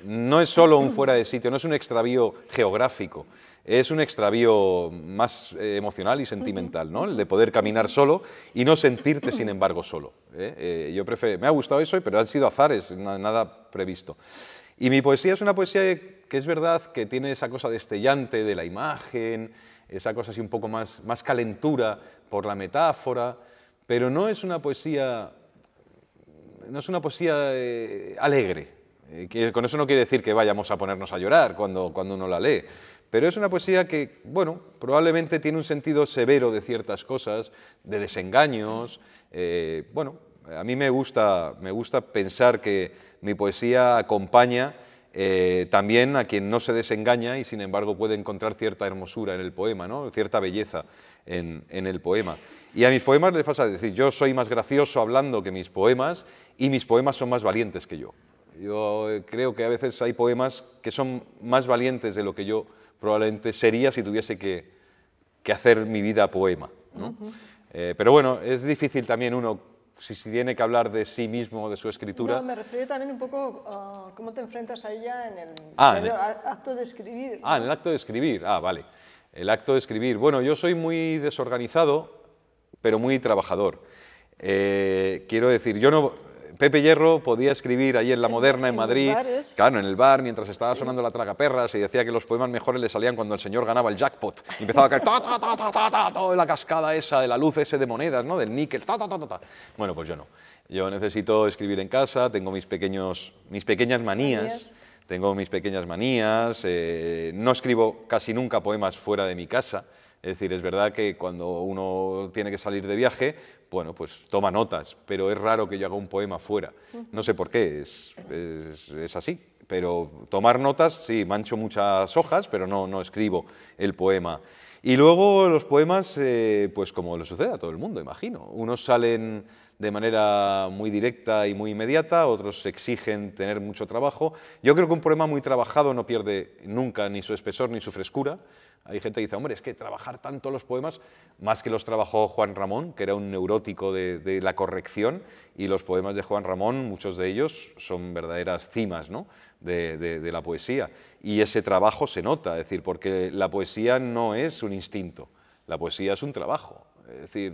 no es solo un fuera de sitio, no es un extravío geográfico, es un extravío más emocional y sentimental, ¿no? El de poder caminar solo y no sentirte, sin embargo, solo. Me ha gustado eso, pero han sido azares, nada previsto. Y mi poesía es una poesía que es verdad que tiene esa cosa destellante de la imagen, esa cosa así un poco más calentura por la metáfora, pero no es una poesía alegre. Que con eso no quiere decir que vayamos a ponernos a llorar cuando uno la lee, pero es una poesía que, bueno, probablemente tiene un sentido severo de ciertas cosas, de desengaños. A mí me gusta pensar que mi poesía acompaña también a quien no se desengaña y sin embargo puede encontrar cierta hermosura en el poema, ¿no? Cierta belleza en el poema. Y a mis poemas les pasa a decir, yo soy más gracioso hablando que mis poemas y mis poemas son más valientes que yo. Yo creo que a veces hay poemas que son más valientes de lo que yo probablemente sería si tuviese que hacer mi vida poema, ¿no? Pero bueno, es difícil también uno, si tiene que hablar de sí mismo o de su escritura. No, me refiero también un poco a cómo te enfrentas a ella en el acto de escribir, ¿no? En el acto de escribir, vale. El acto de escribir. Bueno, yo soy muy desorganizado, pero muy trabajador. Quiero decir, yo no... Pepe Hierro podía escribir ahí en La Moderna, en Madrid, claro, en el bar, mientras estaba sonando la tragaperras, y decía que los poemas mejores le salían cuando el señor ganaba el jackpot. Y empezaba a caer toda la cascada esa de la luz ese de monedas, ¿no? Del níquel, Bueno, pues yo no. Yo necesito escribir en casa, tengo mis pequeñas manías. Tengo mis pequeñas manías, no escribo casi nunca poemas fuera de mi casa. Es decir, es verdad que cuando uno tiene que salir de viaje, bueno, pues toma notas, pero es raro que yo haga un poema fuera. No sé por qué, es así. Pero tomar notas, sí, mancho muchas hojas, pero no escribo el poema. Y luego los poemas, pues como le sucede a todo el mundo, imagino. Unos salen de manera muy directa y muy inmediata, otros exigen tener mucho trabajo. Yo creo que un poema muy trabajado no pierde nunca ni su espesor ni su frescura. Hay gente que dice, hombre, es que trabajar tanto los poemas, más que los trabajó Juan Ramón, que era un neurótico de la corrección, y los poemas de Juan Ramón, muchos de ellos son verdaderas cimas, ¿no?, de la poesía. Y ese trabajo se nota, es decir, porque la poesía no es un instinto, la poesía es un trabajo. Es decir,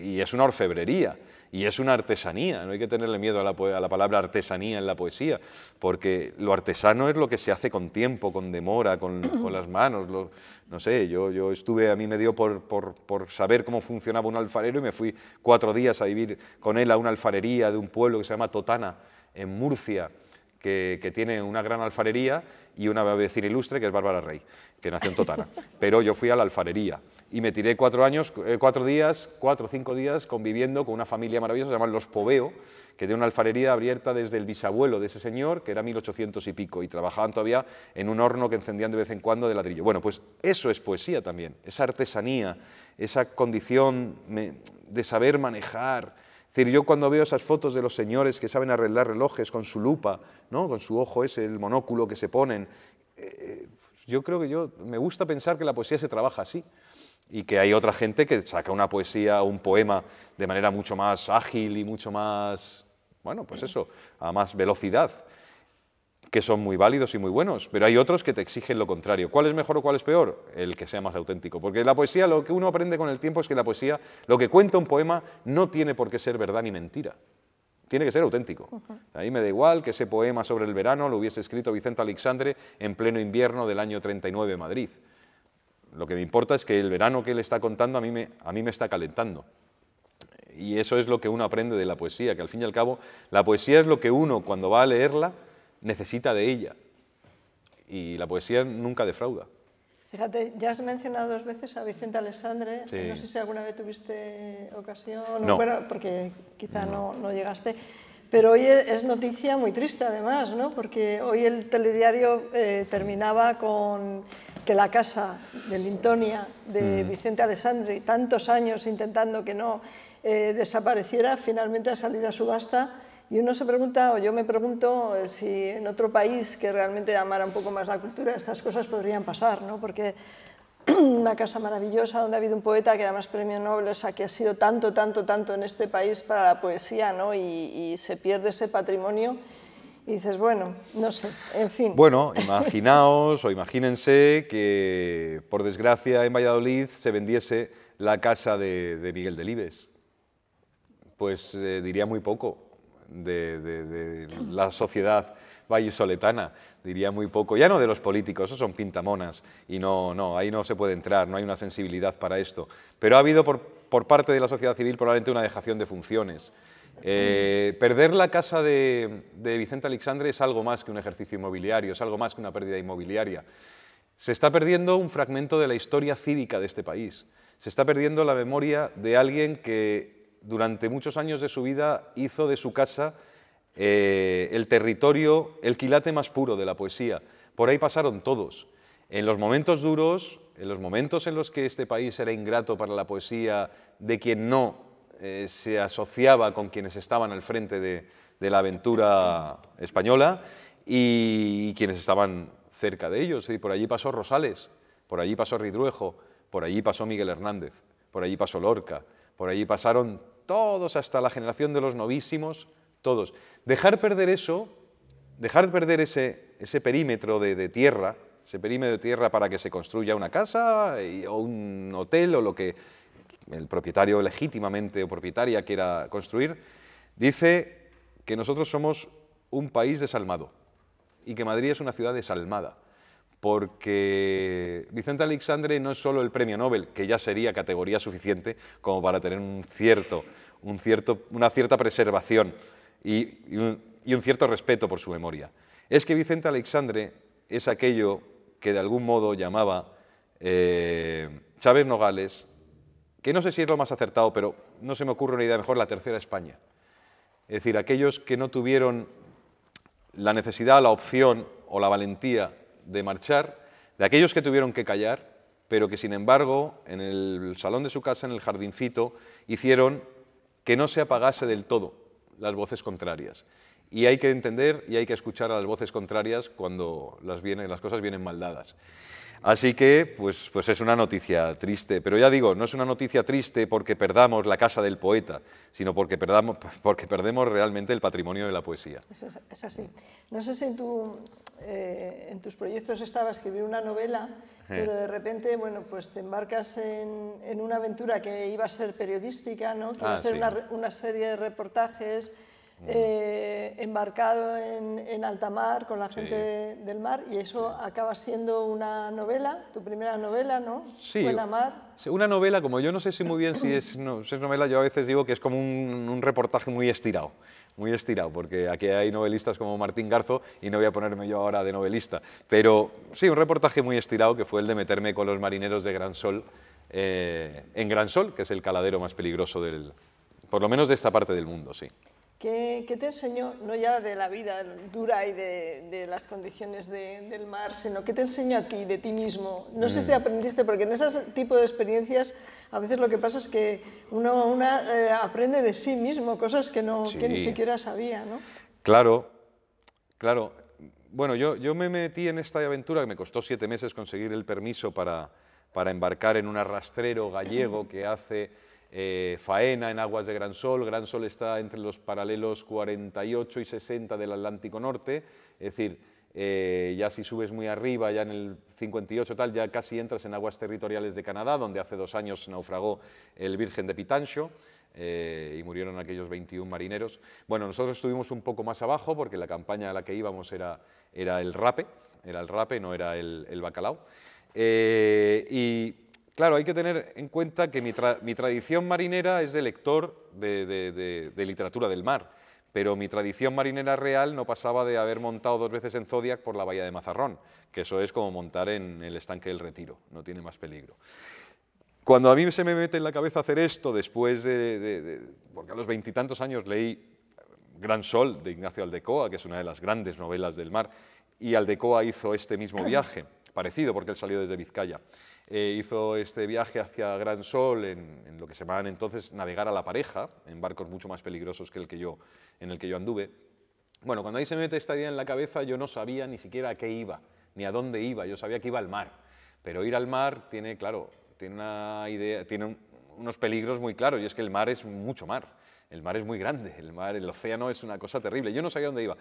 y es una orfebrería, y es una artesanía. No hay que tenerle miedo a la palabra artesanía en la poesía, porque lo artesano es lo que se hace con tiempo, con demora, con las manos. No sé, yo estuve, a mí me dio por saber cómo funcionaba un alfarero y me fui 4 días a vivir con él a una alfarería de un pueblo que se llama Totana, en Murcia, que tiene una gran alfarería y una vecina ilustre que es Bárbara Rey, que nació en Totana. Pero yo fui a la alfarería y me tiré 4 o 5 días conviviendo con una familia maravillosa, se llaman Los Poveo, que tiene una alfarería abierta desde el bisabuelo de ese señor, que era 1800 y pico, y trabajaban todavía en un horno que encendían de vez en cuando de ladrillo. Bueno, pues eso es poesía también, esa artesanía, esa condición de saber manejar. Es decir, yo cuando veo esas fotos de los señores que saben arreglar relojes con su lupa, ¿no?, con su ojo ese, el monóculo que se ponen, yo creo que me gusta pensar que la poesía se trabaja así, y que hay otra gente que saca una poesía o un poema de manera mucho más ágil y mucho más, bueno, pues eso, a más velocidad, que son muy válidos y muy buenos, pero hay otros que te exigen lo contrario. ¿Cuál es mejor o cuál es peor? El que sea más auténtico. Porque la poesía, lo que uno aprende con el tiempo es que la poesía, lo que cuenta un poema, no tiene por qué ser verdad ni mentira. Tiene que ser auténtico. A mí me da igual que ese poema sobre el verano lo hubiese escrito Vicente Aleixandre en pleno invierno del año 39 en Madrid. Lo que me importa es que el verano que él está contando a mí me está calentando. Y eso es lo que uno aprende de la poesía, que al fin y al cabo la poesía es lo que uno, cuando va a leerla, necesita de ella, y la poesía nunca defrauda. Fíjate, ya has mencionado 2 veces a Vicente Aleixandre, sí. No sé si alguna vez tuviste ocasión, no. Bueno, porque quizá no llegaste, pero hoy es noticia muy triste además, ¿no?, porque hoy el telediario terminaba con que la casa de Lintonia de Vicente Aleixandre, tantos años intentando que no desapareciera, finalmente ha salido a subasta. Y uno se pregunta, o yo me pregunto, si en otro país que realmente amara un poco más la cultura, estas cosas podrían pasar, ¿no? Porque una casa maravillosa donde ha habido un poeta que además premio Nobel, o sea, que ha sido tanto en este país para la poesía, ¿no? Y se pierde ese patrimonio y dices, bueno, no sé, en fin. Bueno, imaginaos o imagínense que, por desgracia, en Valladolid se vendiese la casa de Miguel Delibes. Pues diría muy poco de la sociedad vallisoletana, diría muy poco, ya no de los políticos, esos son pintamonas, y no, ahí no se puede entrar, no hay una sensibilidad para esto, pero ha habido por parte de la sociedad civil probablemente una dejación de funciones. Perder la casa de Vicente Aleixandre es algo más que un ejercicio inmobiliario, es algo más que una pérdida inmobiliaria. Se está perdiendo un fragmento de la historia cívica de este país, se está perdiendo la memoria de alguien que durante muchos años de su vida hizo de su casa el territorio, el quilate más puro de la poesía. Por ahí pasaron todos. En los momentos duros, en los momentos en los que este país era ingrato para la poesía de quien no se asociaba con quienes estaban al frente de de la aventura española y quienes estaban cerca de ellos. Y por allí pasó Rosales, por allí pasó Ridruejo, por allí pasó Miguel Hernández, por allí pasó Lorca, por allí pasaron todos hasta la generación de los novísimos, todos. Dejar perder eso, dejar perder ese perímetro de tierra, ese perímetro de tierra para que se construya una casa o un hotel o lo que el propietario legítimamente o propietaria quiera construir, dice que nosotros somos un país desalmado y que Madrid es una ciudad desalmada, porque Vicente Aleixandre no es solo el premio Nobel, que ya sería categoría suficiente como para tener una cierta preservación y un cierto respeto por su memoria. Es que Vicente Aleixandre es aquello que de algún modo llamaba Chávez Nogales, que no sé si es lo más acertado, pero no se me ocurre una idea mejor, la tercera España. Es decir, aquellos que no tuvieron la necesidad, la opción o la valentía de marchar, de aquellos que tuvieron que callar, pero que sin embargo en el salón de su casa, en el jardincito, hicieron que no se apagase del todo las voces contrarias. Y hay que entender y hay que escuchar a las voces contrarias cuando las cosas vienen mal dadas. Así que, pues es una noticia triste, pero ya digo, no es una noticia triste porque perdamos la casa del poeta, sino porque perdemos realmente el patrimonio de la poesía. Es así. No sé si en tus proyectos estaba escribir una novela, pero de repente, bueno, pues te embarcas en una aventura que iba a ser periodística, ¿no? Que iba a ser una serie de reportajes, embarcado en alta mar con la gente del mar, y eso acaba siendo una novela, tu primera novela, ¿no? Sí, Buena Mar. Una novela, como yo no sé si muy bien si es novela, yo a veces digo que es como un reportaje muy estirado, porque aquí hay novelistas como Martín Garzo y no voy a ponerme yo ahora de novelista, pero sí, un reportaje muy estirado que fue el de meterme con los marineros de Gran Sol, en Gran Sol, que es el caladero más peligroso por lo menos de esta parte del mundo, sí. ¿Qué te enseñó, no ya de la vida dura y de las condiciones del mar, sino qué te enseñó a ti, de ti mismo? No sé si aprendiste, porque en ese tipo de experiencias a veces lo que pasa es que uno aprende de sí mismo cosas que ni siquiera sabía, ¿no? Claro, claro. Bueno, yo me metí en esta aventura que me costó 7 meses conseguir el permiso para embarcar en un arrastrero gallego que hace faena en aguas de Gran Sol. Gran Sol está entre los paralelos 48 y 60 del Atlántico Norte, es decir, ya si subes muy arriba, ya en el 58 tal, ya casi entras en aguas territoriales de Canadá, donde hace 2 años naufragó el Virgen de Pitancho, y murieron aquellos 21 marineros. Bueno, nosotros estuvimos un poco más abajo porque la campaña a la que íbamos era el rape, no era el bacalao. Y claro, hay que tener en cuenta que mi tradición marinera es de lector de literatura del mar, pero mi tradición marinera real no pasaba de haber montado 2 veces en Zodiac por la bahía de Mazarrón, que eso es como montar en el estanque del Retiro, no tiene más peligro. Cuando a mí se me mete en la cabeza hacer esto, después porque a los 20 y tantos años leí Gran Sol, de Ignacio Aldecoa, que es una de las grandes novelas del mar, y Aldecoa hizo este mismo viaje, parecido porque él salió desde Vizcaya. Hizo este viaje hacia Gran Sol en lo que se llamaban entonces navegar a la pareja, en barcos mucho más peligrosos que en el que yo anduve. Bueno, cuando ahí se me mete esta idea en la cabeza, yo no sabía ni siquiera a qué iba, ni a dónde iba, yo sabía que iba al mar. Pero ir al mar tiene, claro, tiene unos peligros muy claros, y es que el mar es mucho mar, el mar es muy grande, el océano es una cosa terrible. Yo no sabía dónde iba.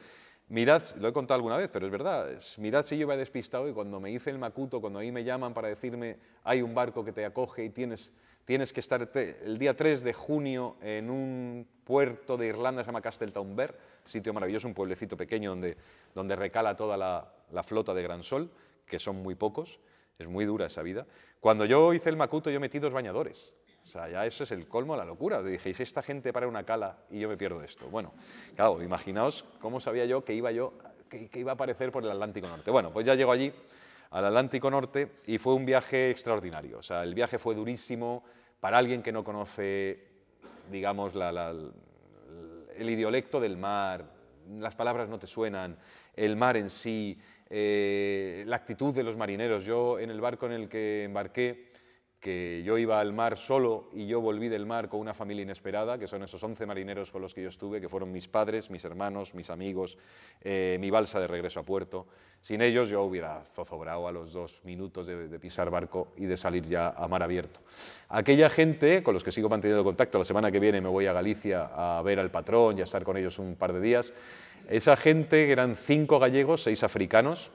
Mirad, lo he contado alguna vez, pero es verdad, mirad si yo iba despistado y cuando me hice el Macuto, cuando ahí me llaman para decirme hay un barco que te acoge y tienes que estar el día 3 de junio en un puerto de Irlanda, se llama Castletownbere, sitio maravilloso, un pueblecito pequeño donde recala toda la flota de Gran Sol, que son muy pocos, es muy dura esa vida. Cuando yo hice el Macuto yo metí 2 bañadores. O sea, ya eso es el colmo de la locura. Dije, ¿y si esta gente para una cala y yo me pierdo esto? Bueno, claro, imaginaos cómo sabía yo que iba a aparecer por el Atlántico Norte. Bueno, pues ya llego allí, al Atlántico Norte, y fue un viaje extraordinario. O sea, el viaje fue durísimo para alguien que no conoce, digamos, el idiolecto del mar, las palabras no te suenan, el mar en sí, la actitud de los marineros. Yo, en el barco en el que embarqué, que yo iba al mar solo y yo volví del mar con una familia inesperada, que son esos 11 marineros con los que yo estuve, que fueron mis padres, mis hermanos, mis amigos, mi balsa de regreso a puerto. Sin ellos yo hubiera zozobrado a los 2 minutos de pisar barco y de salir ya a mar abierto. Aquella gente con los que sigo manteniendo contacto, la semana que viene me voy a Galicia a ver al patrón y a estar con ellos un par de días, esa gente, que eran 5 gallegos, 6 africanos,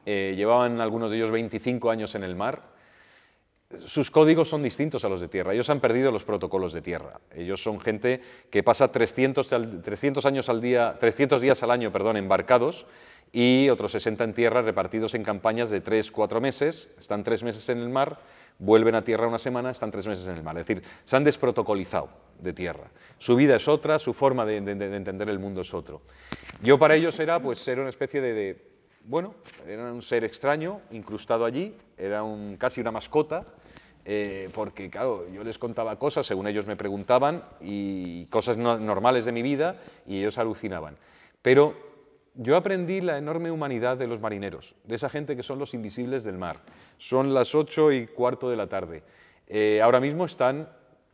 llevaban algunos de ellos 25 años en el mar. Sus códigos son distintos a los de tierra. Ellos han perdido los protocolos de tierra. Ellos son gente que pasa 300 días al año, perdón, embarcados, y otros 60 en tierra, repartidos en campañas de 3-4 meses. Están 3 meses en el mar, vuelven a tierra una semana, están 3 meses en el mar. Es decir, se han desprotocolizado de tierra. Su vida es otra, su forma de entender el mundo es otro. Yo para ellos era, pues, era una especie bueno, era un ser extraño, incrustado allí, era casi una mascota, porque, claro, yo les contaba cosas, según ellos me preguntaban, y cosas normales de mi vida, y ellos alucinaban. Pero yo aprendí la enorme humanidad de los marineros, de esa gente que son los invisibles del mar. Son las 8:15 de la tarde. Ahora mismo están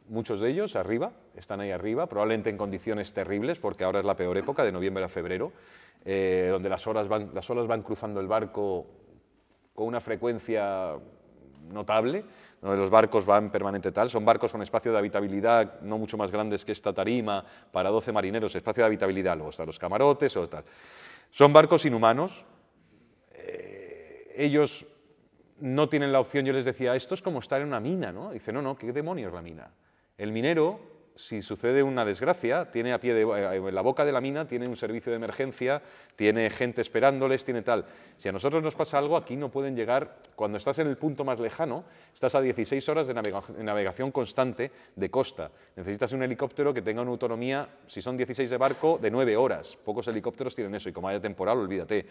muchos de ellos arriba, están ahí arriba, probablemente en condiciones terribles, porque ahora es la peor época, de noviembre a febrero, donde las olas van cruzando el barco con una frecuencia notable, donde los barcos van permanente tal. Son barcos con espacio de habitabilidad no mucho más grandes que esta tarima, para 12 marineros, espacio de habitabilidad, luego están los camarotes o tal. Son barcos inhumanos. Ellos no tienen la opción. Yo les decía, esto es como estar en una mina, ¿no? Dice, no, ¿qué demonios es la mina? El minero, si sucede una desgracia, tiene en la boca de la mina tiene un servicio de emergencia, tiene gente esperándoles, tiene tal. Si a nosotros nos pasa algo, aquí no pueden llegar. Cuando estás en el punto más lejano, estás a 16 horas de navegación constante de costa. Necesitas un helicóptero que tenga una autonomía, si son 16 de barco, de 9 horas. Pocos helicópteros tienen eso, y como haya temporal, olvídate.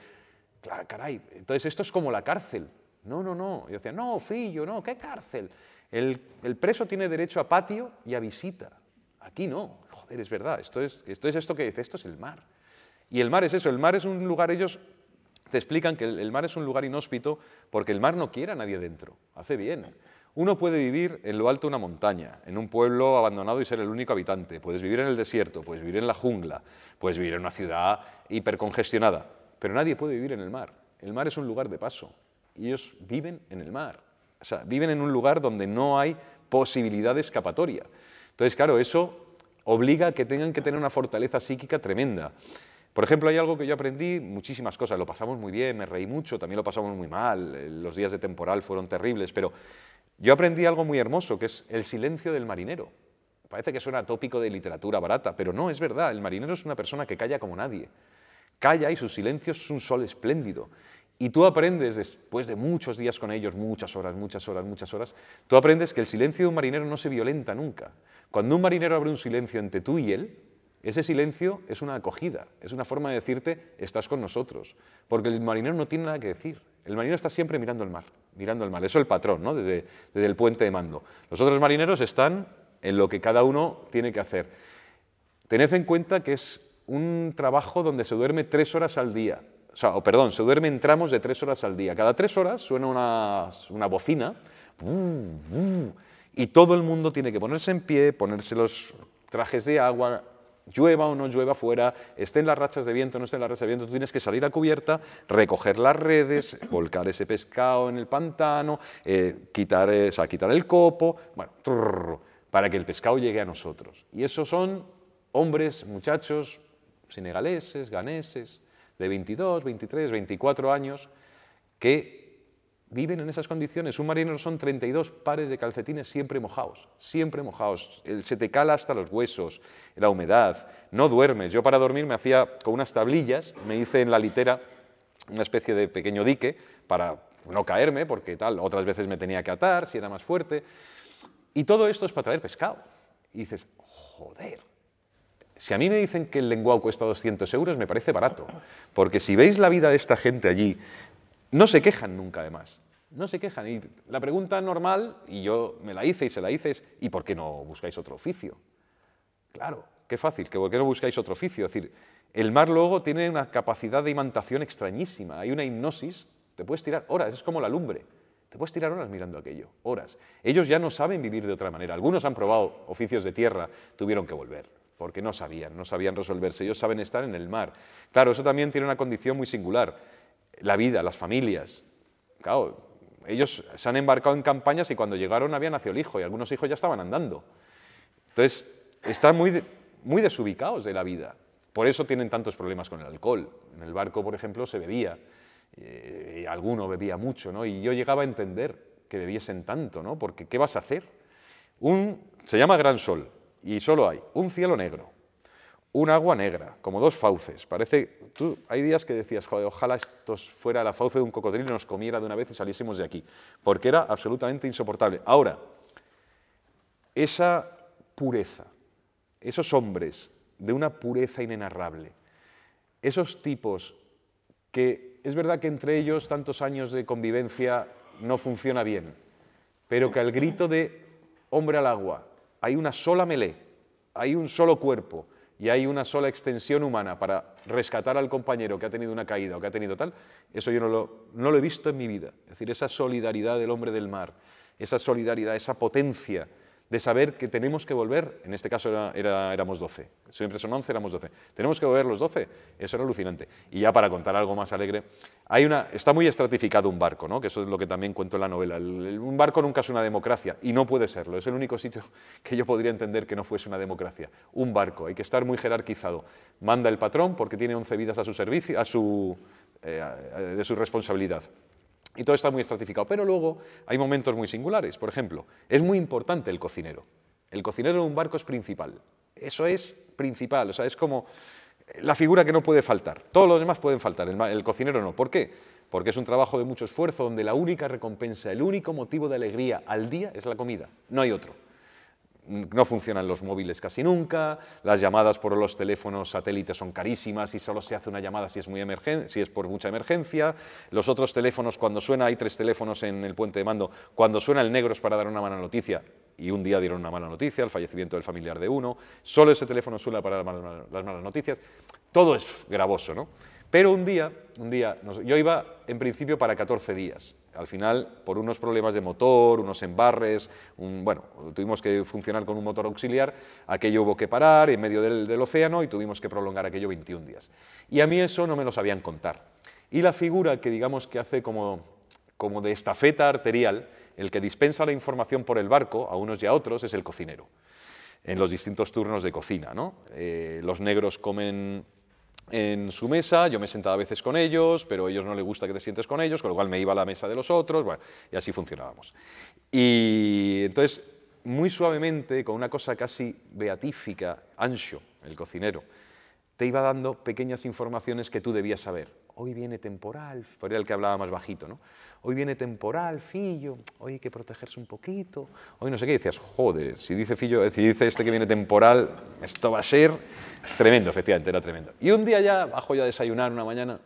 Claro, caray, entonces esto es como la cárcel. No. Yo decía, no, fillo, no, ¿qué cárcel? El preso tiene derecho a patio y a visita. Aquí no. Joder, es verdad. Esto es esto que dice, esto es el mar. Y el mar es eso. El mar es un lugar, ellos te explican que el mar es un lugar inhóspito porque el mar no quiere a nadie dentro. Hace bien. Uno puede vivir en lo alto de una montaña, en un pueblo abandonado y ser el único habitante. Puedes vivir en el desierto, puedes vivir en la jungla, puedes vivir en una ciudad hipercongestionada. Pero nadie puede vivir en el mar. El mar es un lugar de paso. Y ellos viven en el mar. O sea, viven en un lugar donde no hay posibilidad de escapatoria. Entonces, claro, eso obliga a que tengan que tener una fortaleza psíquica tremenda. Por ejemplo, hay algo que yo aprendí, muchísimas cosas, lo pasamos muy bien, me reí mucho, también lo pasamos muy mal, los días de temporal fueron terribles, pero yo aprendí algo muy hermoso, que es el silencio del marinero. Parece que suena tópico de literatura barata, pero no, es verdad, el marinero es una persona que calla como nadie. Calla y su silencio es un sol espléndido. Y tú aprendes, después de muchos días con ellos, muchas horas, tú aprendes que el silencio de un marinero no se violenta nunca. Cuando un marinero abre un silencio entre tú y él, ese silencio es una acogida, es una forma de decirte, estás con nosotros. Porque el marinero no tiene nada que decir. El marinero está siempre mirando el mar, mirando el mar. Eso es el patrón, ¿no? Desde el puente de mando. Los otros marineros están en lo que cada uno tiene que hacer. Tened en cuenta que es un trabajo donde se duerme 3 horas al día. Se duerme en tramos de 3 horas al día. Cada 3 horas suena una bocina y todo el mundo tiene que ponerse en pie, ponerse los trajes de agua, llueva o no llueva fuera, estén las rachas de viento o no estén las rachas de viento, tú tienes que salir a cubierta, recoger las redes, volcar ese pescado en el pantano, quitar el copo, bueno, para que el pescado llegue a nosotros. Y esos son hombres, muchachos, senegaleses, ganeses, de 22, 23, 24 años, que viven en esas condiciones. Un marinero son 32 pares de calcetines siempre mojados, se te cala hasta los huesos, la humedad, no duermes. Yo para dormir me hacía con unas tablillas, me hice en la litera una especie de pequeño dique para no caerme, porque otras veces me tenía que atar, si era más fuerte. Y todo esto es para traer pescado. Y dices, joder. Si a mí me dicen que el lenguao cuesta 200 euros, me parece barato. Porque si veis la vida de esta gente allí, no se quejan nunca, además. No se quejan. Y la pregunta normal, y yo me la hice y se la hice, es ¿y por qué no buscáis otro oficio? Claro, qué fácil, que ¿por qué no buscáis otro oficio? Es decir, el mar luego tiene una capacidad de imantación extrañísima. Hay una hipnosis, te puedes tirar horas, es como la lumbre. Te puedes tirar horas mirando aquello, horas. Ellos ya no saben vivir de otra manera. Algunos han probado oficios de tierra, tuvieron que volver, porque no sabían resolverse. Ellos saben estar en el mar. Claro, eso también tiene una condición muy singular. La vida, las familias. Claro, ellos se han embarcado en campañas y cuando llegaron había nacido el hijo y algunos hijos ya estaban andando. Entonces, están muy desubicados de la vida. Por eso tienen tantos problemas con el alcohol. En el barco, por ejemplo, se bebía. Y alguno bebía mucho, ¿no? Y yo llegaba a entender que bebiesen tanto, ¿no? Porque ¿qué vas a hacer? Se llama gran sol y solo hay un cielo negro, un agua negra, como dos fauces. Hay días que decías, joder, ojalá esto fuera la fauce de un cocodrilo y nos comiera de una vez y saliésemos de aquí, porque era absolutamente insoportable. Ahora, esa pureza, esos hombres de una pureza inenarrable, esos tipos que es verdad que entre ellos tantos años de convivencia no funciona bien, pero que al grito de hombre al agua hay una sola melé, hay un solo cuerpo y hay una sola extensión humana para rescatar al compañero que ha tenido una caída o que ha tenido tal, eso yo no lo he visto en mi vida. Es decir, esa solidaridad del hombre del mar, esa solidaridad, esa potencia de saber que tenemos que volver, en este caso éramos 12, siempre son 11, éramos 12, tenemos que volver los 12, eso era alucinante. Y ya para contar algo más alegre, está muy estratificado un barco, ¿no? Que eso es lo que también cuento en la novela. Un barco nunca es una democracia, y no puede serlo, es el único sitio que yo podría entender que no fuese una democracia. Un barco, hay que estar muy jerarquizado. Manda el patrón porque tiene 11 vidas a su servicio, de su responsabilidad. Y todo está muy estratificado, pero luego hay momentos muy singulares. Por ejemplo, es muy importante el cocinero. El cocinero en un barco es principal. Eso es principal, o sea, es como la figura que no puede faltar. Todos los demás pueden faltar, el cocinero no. ¿Por qué? Porque es un trabajo de mucho esfuerzo donde la única recompensa, el único motivo de alegría al día es la comida, no hay otro. No funcionan los móviles casi nunca, las llamadas por los teléfonos satélites son carísimas y solo se hace una llamada si es por mucha emergencia. Los otros teléfonos, cuando suena, hay 3 teléfonos en el puente de mando, cuando suena el negro es para dar una mala noticia, y un día dieron una mala noticia, el fallecimiento del familiar de uno, solo ese teléfono suena para las malas noticias. Todo es gravoso, ¿no? Pero un día, yo iba en principio para 14 días. Al final, por unos problemas de motor, unos embarres, tuvimos que funcionar con un motor auxiliar, aquello hubo que parar en medio del océano y tuvimos que prolongar aquello 21 días. Y a mí eso no me lo sabían contar. Y la figura que digamos que hace como de estafeta arterial, el que dispensa la información por el barco a unos y a otros, es el cocinero, en los distintos turnos de cocina, ¿no? Los negros comen en su mesa, yo me sentaba a veces con ellos, pero a ellos no les gusta que te sientes con ellos, con lo cual me iba a la mesa de los otros, bueno, y así funcionábamos. Y entonces, muy suavemente, con una cosa casi beatífica, Anxo, el cocinero, te iba dando pequeñas informaciones que tú debías saber. Hoy viene temporal, por el que hablaba más bajito, ¿no? Hoy viene temporal, fillo, hoy hay que protegerse un poquito, hoy no sé qué, y decías, joder, si dice fillo, si dice este que viene temporal, esto va a ser tremendo, efectivamente, era tremendo. Y un día ya, bajo yo a desayunar una mañana,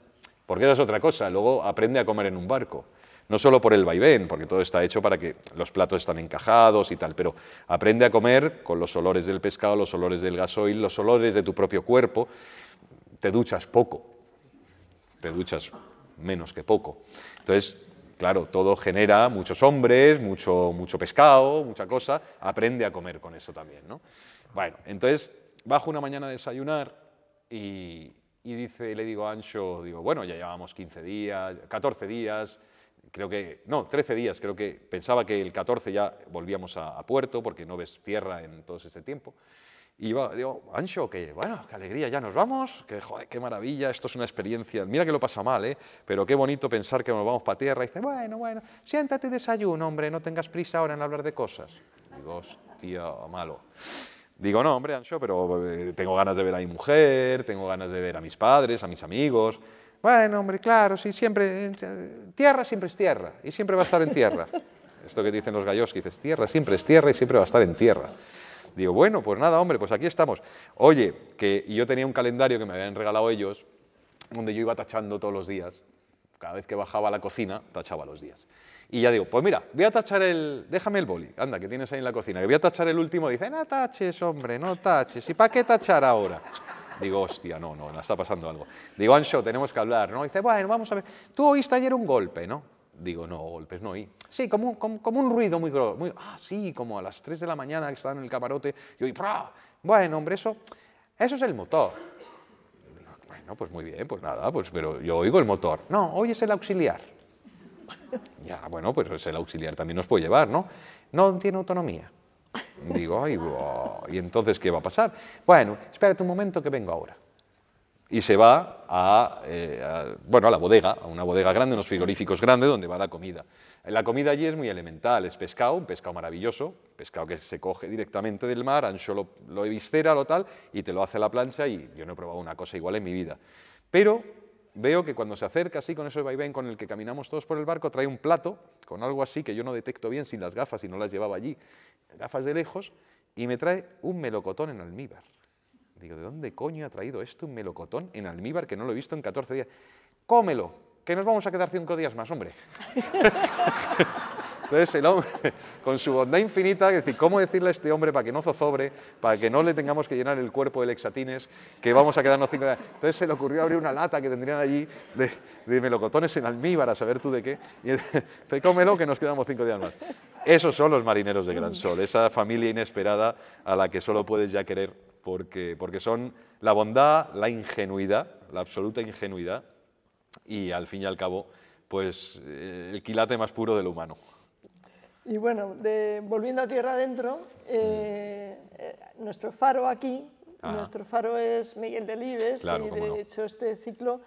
porque esa es otra cosa, luego aprende a comer en un barco, no solo por el vaivén, porque todo está hecho para que los platos están encajados y tal, pero aprende a comer con los olores del pescado, los olores del gasoil, los olores de tu propio cuerpo, te duchas poco, te duchas menos que poco. Entonces, claro, todo genera muchos hombres, mucho pescado, mucha cosa, aprende a comer con eso también, ¿no? Bueno, entonces bajo una mañana a desayunar y le digo a Anxo, bueno, ya llevamos 15 días, 14 días, creo que, no, 13 días, creo que pensaba que el 14 ya volvíamos a puerto porque no ves tierra en todo ese tiempo. Y digo, Anxo, que bueno, qué alegría, ya nos vamos, que joder, qué maravilla, esto es una experiencia, mira que lo pasa mal, pero qué bonito pensar que nos vamos para tierra. Y dice, bueno, siéntate y desayuno, hombre, no tengas prisa ahora en hablar de cosas. Digo, hostia, malo. Digo, no, hombre, Anxo, pero tengo ganas de ver a mi mujer, tengo ganas de ver a mis padres, a mis amigos. Bueno, hombre, claro, sí, siempre, tierra siempre es tierra, y siempre va a estar en tierra. Esto que dicen los gallos, que dices, tierra siempre es tierra y siempre va a estar en tierra. Digo, bueno, pues nada, hombre, pues aquí estamos. Oye, que yo tenía un calendario que me habían regalado ellos, donde yo iba tachando todos los días. Cada vez que bajaba a la cocina, tachaba los días. Y ya digo, pues mira, voy a tachar déjame el boli, anda, que tienes ahí en la cocina, que voy a tachar el último. Dice, no taches, hombre, no taches. ¿Y para qué tachar ahora? Digo, hostia, no, está pasando algo. Digo, Anxo, tenemos que hablar, ¿no? Dice, bueno, vamos a ver. Tú oíste ayer un golpe, ¿no? Digo, no, golpes no oí. Sí, como un ruido muy grosso. Sí, como a las 3 de la mañana que estaban en el camarote. Y oí, ¡prá! Bueno, hombre, eso es el motor. Digo, bueno, pues muy bien, pues nada, pues, pero yo oigo el motor. No, hoy es el auxiliar. Ya, bueno, pues el auxiliar también nos puede llevar, ¿no? No tiene autonomía. Digo, ay, wow. ¿Y entonces qué va a pasar? Bueno, espérate un momento que vengo ahora. Y se va bueno, a la bodega, a una bodega grande, unos frigoríficos grandes donde va la comida. La comida allí es muy elemental, es pescado, un pescado maravilloso, pescado que se coge directamente del mar, ancho lo eviscera, lo tal, y te lo hace a la plancha, y yo no he probado una cosa igual en mi vida. Pero veo que cuando se acerca así con ese vaivén con el que caminamos todos por el barco, trae un plato con algo así que yo no detecto bien sin las gafas y no las llevaba allí, gafas de lejos, y me trae un melocotón en almíbar. Digo, ¿de dónde coño ha traído esto un melocotón en almíbar que no lo he visto en 14 días? Cómelo, que nos vamos a quedar 5 días más, hombre. Entonces el hombre, con su bondad infinita, es decir, ¿cómo decirle a este hombre para que no zozobre, para que no le tengamos que llenar el cuerpo de lexatines, que vamos a quedarnos 5 días? Entonces se le ocurrió abrir una lata que tendrían allí de melocotones en almíbar, a saber tú de qué, y dice, cómelo, que nos quedamos 5 días más. Esos son los marineros de Gran Sol, esa familia inesperada a la que solo puedes ya querer, porque son la bondad, la ingenuidad, la absoluta ingenuidad, y al fin y al cabo, pues el quilate más puro de lo humano. Y bueno, volviendo a tierra adentro, nuestro faro aquí, nuestro faro es Miguel Delibes, claro, y de hecho este ciclo,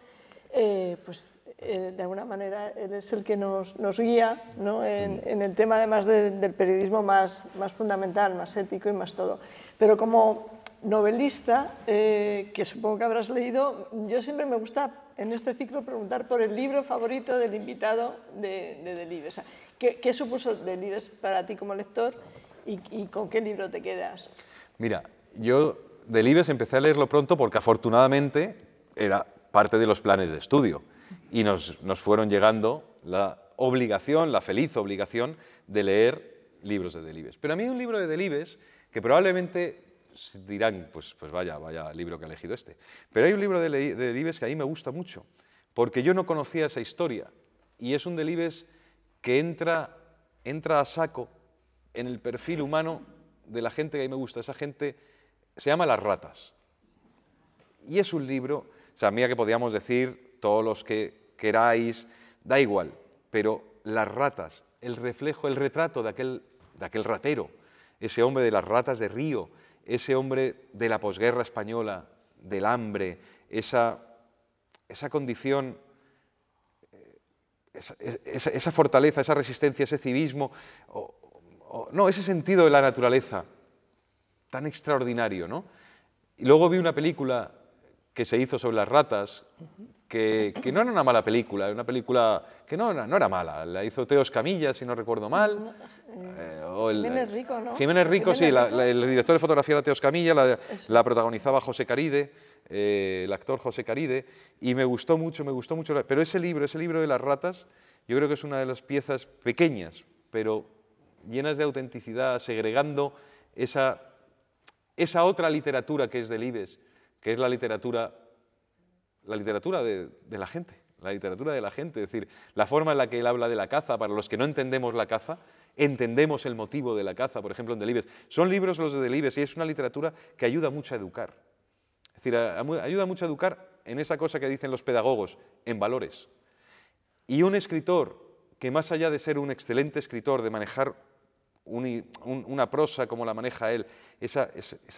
de alguna manera, él es el que nos guía, ¿no? en el tema además del periodismo más fundamental, más ético y más todo. Pero como novelista, que supongo que habrás leído, yo siempre me gusta en este ciclo preguntar por el libro favorito del invitado de Delibes. O sea, ¿qué supuso Delibes para ti como lector y con qué libro te quedas? Mira, yo Delibes empecé a leerlo pronto porque afortunadamente era parte de los planes de estudio y nos fueron llegando la obligación, la feliz obligación de leer libros de Delibes. Pero a mí un libro de Delibes que probablemente dirán, pues vaya libro que ha elegido este. Pero hay un libro de Delibes que a mí me gusta mucho, porque yo no conocía esa historia, y es un Delibes que entra a saco en el perfil humano de la gente que a mí me gusta. Esa gente se llama Las ratas. Y es un libro, o sea, mira que podíamos decir todos los que queráis, da igual, pero Las ratas, el reflejo, el retrato de aquel ratero, ese hombre de las ratas de río, ese hombre de la posguerra española, del hambre, esa condición, esa fortaleza, esa resistencia, ese civismo, no, ese sentido de la naturaleza tan extraordinario, ¿no? Y luego vi una película que se hizo sobre las ratas, que no era una mala película, una película que no era mala, la hizo Teo Escamilla, si no recuerdo mal. Jiménez Rico, ¿no? Jiménez Rico, sí, el director de fotografía era Teo Escamilla, la protagonizaba José Caride, el actor José Caride, y me gustó mucho, pero ese libro de las ratas, yo creo que es una de las piezas pequeñas, pero llenas de autenticidad, segregando esa otra literatura que es Delibes, que es la literatura de la gente, la literatura de la gente, es decir, la forma en la que él habla de la caza, para los que no entendemos la caza, entendemos el motivo de la caza, por ejemplo, en Delibes. Son libros los de Delibes y es una literatura que ayuda mucho a educar. Es decir, ayuda mucho a educar en esa cosa que dicen los pedagogos, en valores. Y un escritor que más allá de ser un excelente escritor, de manejar una prosa como la maneja él, esa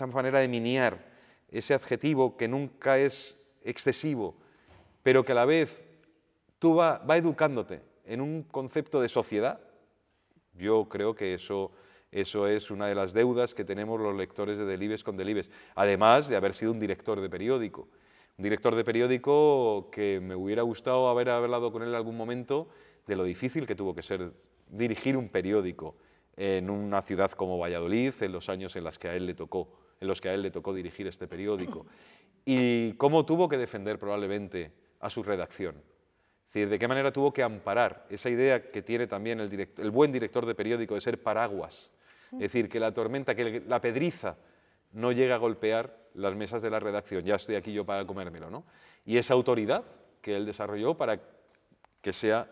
manera de miniar, ese adjetivo que nunca es excesivo, pero que a la vez tú va educándote en un concepto de sociedad, yo creo que eso es una de las deudas que tenemos los lectores de Delibes con Delibes, además de haber sido un director de periódico. Un director de periódico que me hubiera gustado haber hablado con él en algún momento de lo difícil que tuvo que ser dirigir un periódico en una ciudad como Valladolid, en los años en los que a él le tocó dirigir este periódico, y cómo tuvo que defender probablemente a su redacción. Es decir, de qué manera tuvo que amparar esa idea que tiene también el buen director de periódico de ser paraguas. Es decir, que la tormenta, que la pedriza no llega a golpear las mesas de la redacción. Ya estoy aquí yo para comérmelo, ¿no? Y esa autoridad que él desarrolló para que sea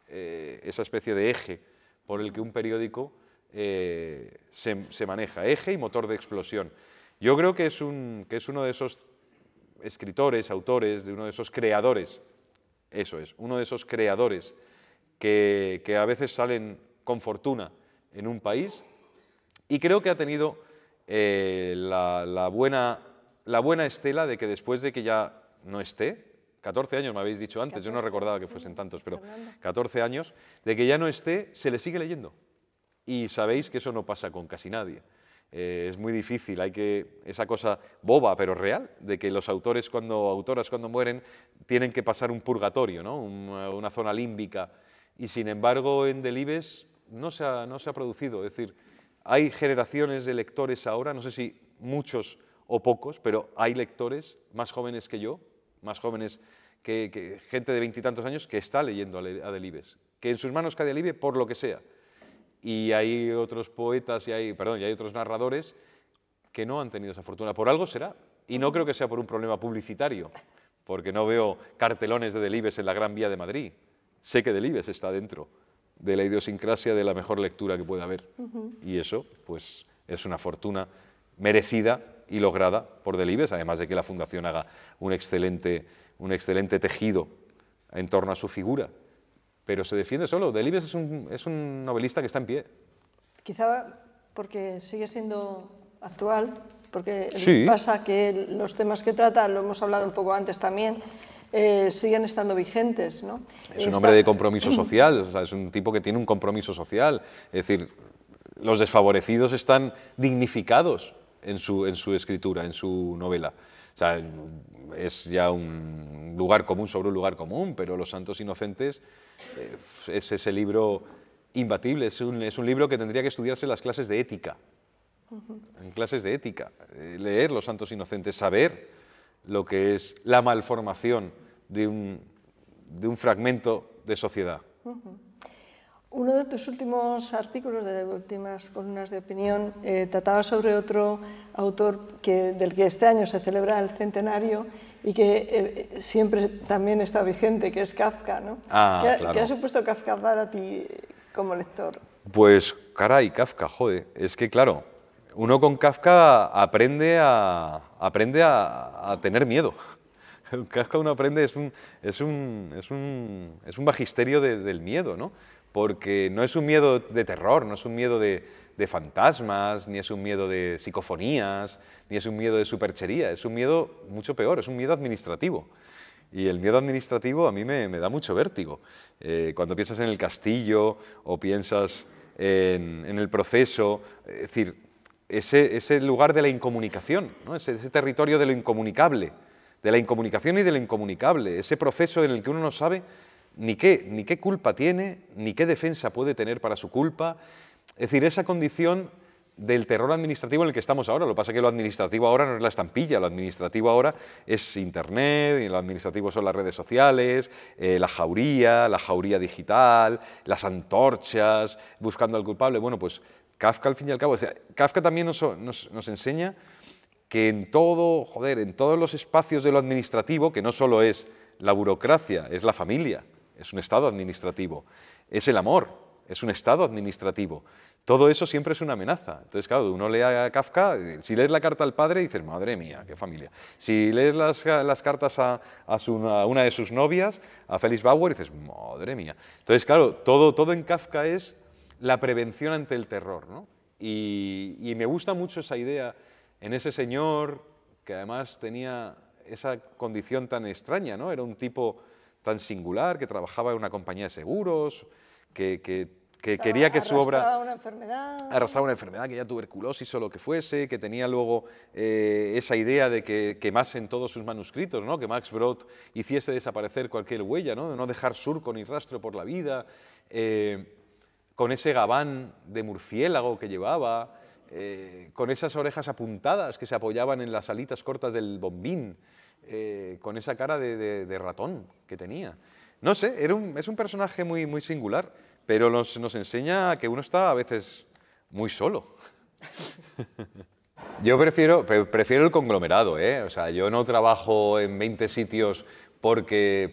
esa especie de eje por el que un periódico se maneja, eje y motor de explosión. Yo creo que es uno de esos escritores, autores, de uno de esos creadores, eso es, uno de esos creadores que a veces salen con fortuna en un país, y creo que ha tenido la buena estela de que después de que ya no esté, 14 años me habéis dicho antes, 14, yo no recordaba que fuesen tantos, pero 14 años, de que ya no esté, se le sigue leyendo. Y sabéis que eso no pasa con casi nadie. Es muy difícil, esa cosa boba pero real, de que los autoras cuando mueren tienen que pasar un purgatorio, ¿no? Una zona límbica, y sin embargo en Delibes no se ha producido. Es decir, hay generaciones de lectores ahora, no sé si muchos o pocos, pero hay lectores más jóvenes que yo, más jóvenes que gente de 20 y tantos años que está leyendo a Delibes, que en sus manos cae Delibes por lo que sea. Y hay otros poetas y hay otros narradores que no han tenido esa fortuna. Por algo será. Y no creo que sea por un problema publicitario, porque no veo cartelones de Delibes en la Gran Vía de Madrid. Sé que Delibes está dentro de la idiosincrasia de la mejor lectura que puede haber. Y eso, pues, es una fortuna merecida y lograda por Delibes, además de que la Fundación haga un excelente tejido en torno a su figura. Pero se defiende solo. Delibes es un novelista que está en pie. Quizá porque sigue siendo actual, porque sí. Pasa que los temas que trata, lo hemos hablado un poco antes también, siguen estando vigentes, ¿no? Es un hombre de compromiso social, o sea, es un tipo que tiene un compromiso social. Es decir, los desfavorecidos están dignificados en su escritura, en su novela. O sea, es ya un lugar común sobre un lugar común, pero Los Santos Inocentes es ese libro imbatible, es un libro que tendría que estudiarse en las clases de ética. En clases de ética, leer Los Santos Inocentes, saber lo que es la malformación de un fragmento de sociedad. Uno de tus últimos artículos, de últimas columnas de opinión, trataba sobre otro autor del que este año se celebra el centenario y que siempre también está vigente, que es Kafka, ¿no? Claro. ¿Qué ha supuesto Kafka para ti como lector? Pues, caray, Kafka, joder, es que claro, uno con Kafka aprende a tener miedo. Kafka uno aprende, es un magisterio del miedo, ¿no? Porque no es un miedo de terror, no es un miedo de fantasmas, ni es un miedo de psicofonías, ni es un miedo de superchería, es un miedo mucho peor, es un miedo administrativo. Y el miedo administrativo a mí me da mucho vértigo. Cuando piensas en el castillo o piensas en el proceso, es decir, ese lugar de la incomunicación, ¿no? ese territorio de lo incomunicable, de la incomunicación y de lo incomunicable, ese proceso en el que uno no sabe ni qué culpa tiene, ni qué defensa puede tener para su culpa. Es decir, esa condición del terror administrativo en el que estamos ahora. Lo que pasa es que lo administrativo ahora no es la estampilla, lo administrativo ahora es Internet, y lo administrativo son las redes sociales, la jauría digital, las antorchas, buscando al culpable. Bueno, pues Kafka, al fin y al cabo, o sea, Kafka también nos enseña que en todos los espacios de lo administrativo, que no solo es la burocracia, es la familia, es un estado administrativo, es el amor, es un estado administrativo. Todo eso siempre es una amenaza. Entonces, claro, uno lee a Kafka, si lees la carta al padre, dices, madre mía, qué familia. Si lees las cartas a una de sus novias, a Felix Bauer, dices, madre mía. Entonces, claro, todo en Kafka es la prevención ante el terror, ¿no? Y me gusta mucho esa idea en ese señor que además tenía esa condición tan extraña, ¿no? Era un tipo tan singular que trabajaba en una compañía de seguros, que quería que su obra arrastraba una enfermedad, que ya tuberculosis o lo que fuese, que tenía luego esa idea de que quemasen todos sus manuscritos, ¿no? Que Max Brod hiciese desaparecer cualquier huella, ¿no? De no dejar surco ni rastro por la vida, con ese gabán de murciélago que llevaba, con esas orejas apuntadas que se apoyaban en las alitas cortas del bombín, con esa cara de ratón que tenía. No sé, es un personaje muy, muy singular, pero nos enseña que uno está a veces muy solo. Yo prefiero el conglomerado, ¿eh? O sea, yo no trabajo en 20 sitios porque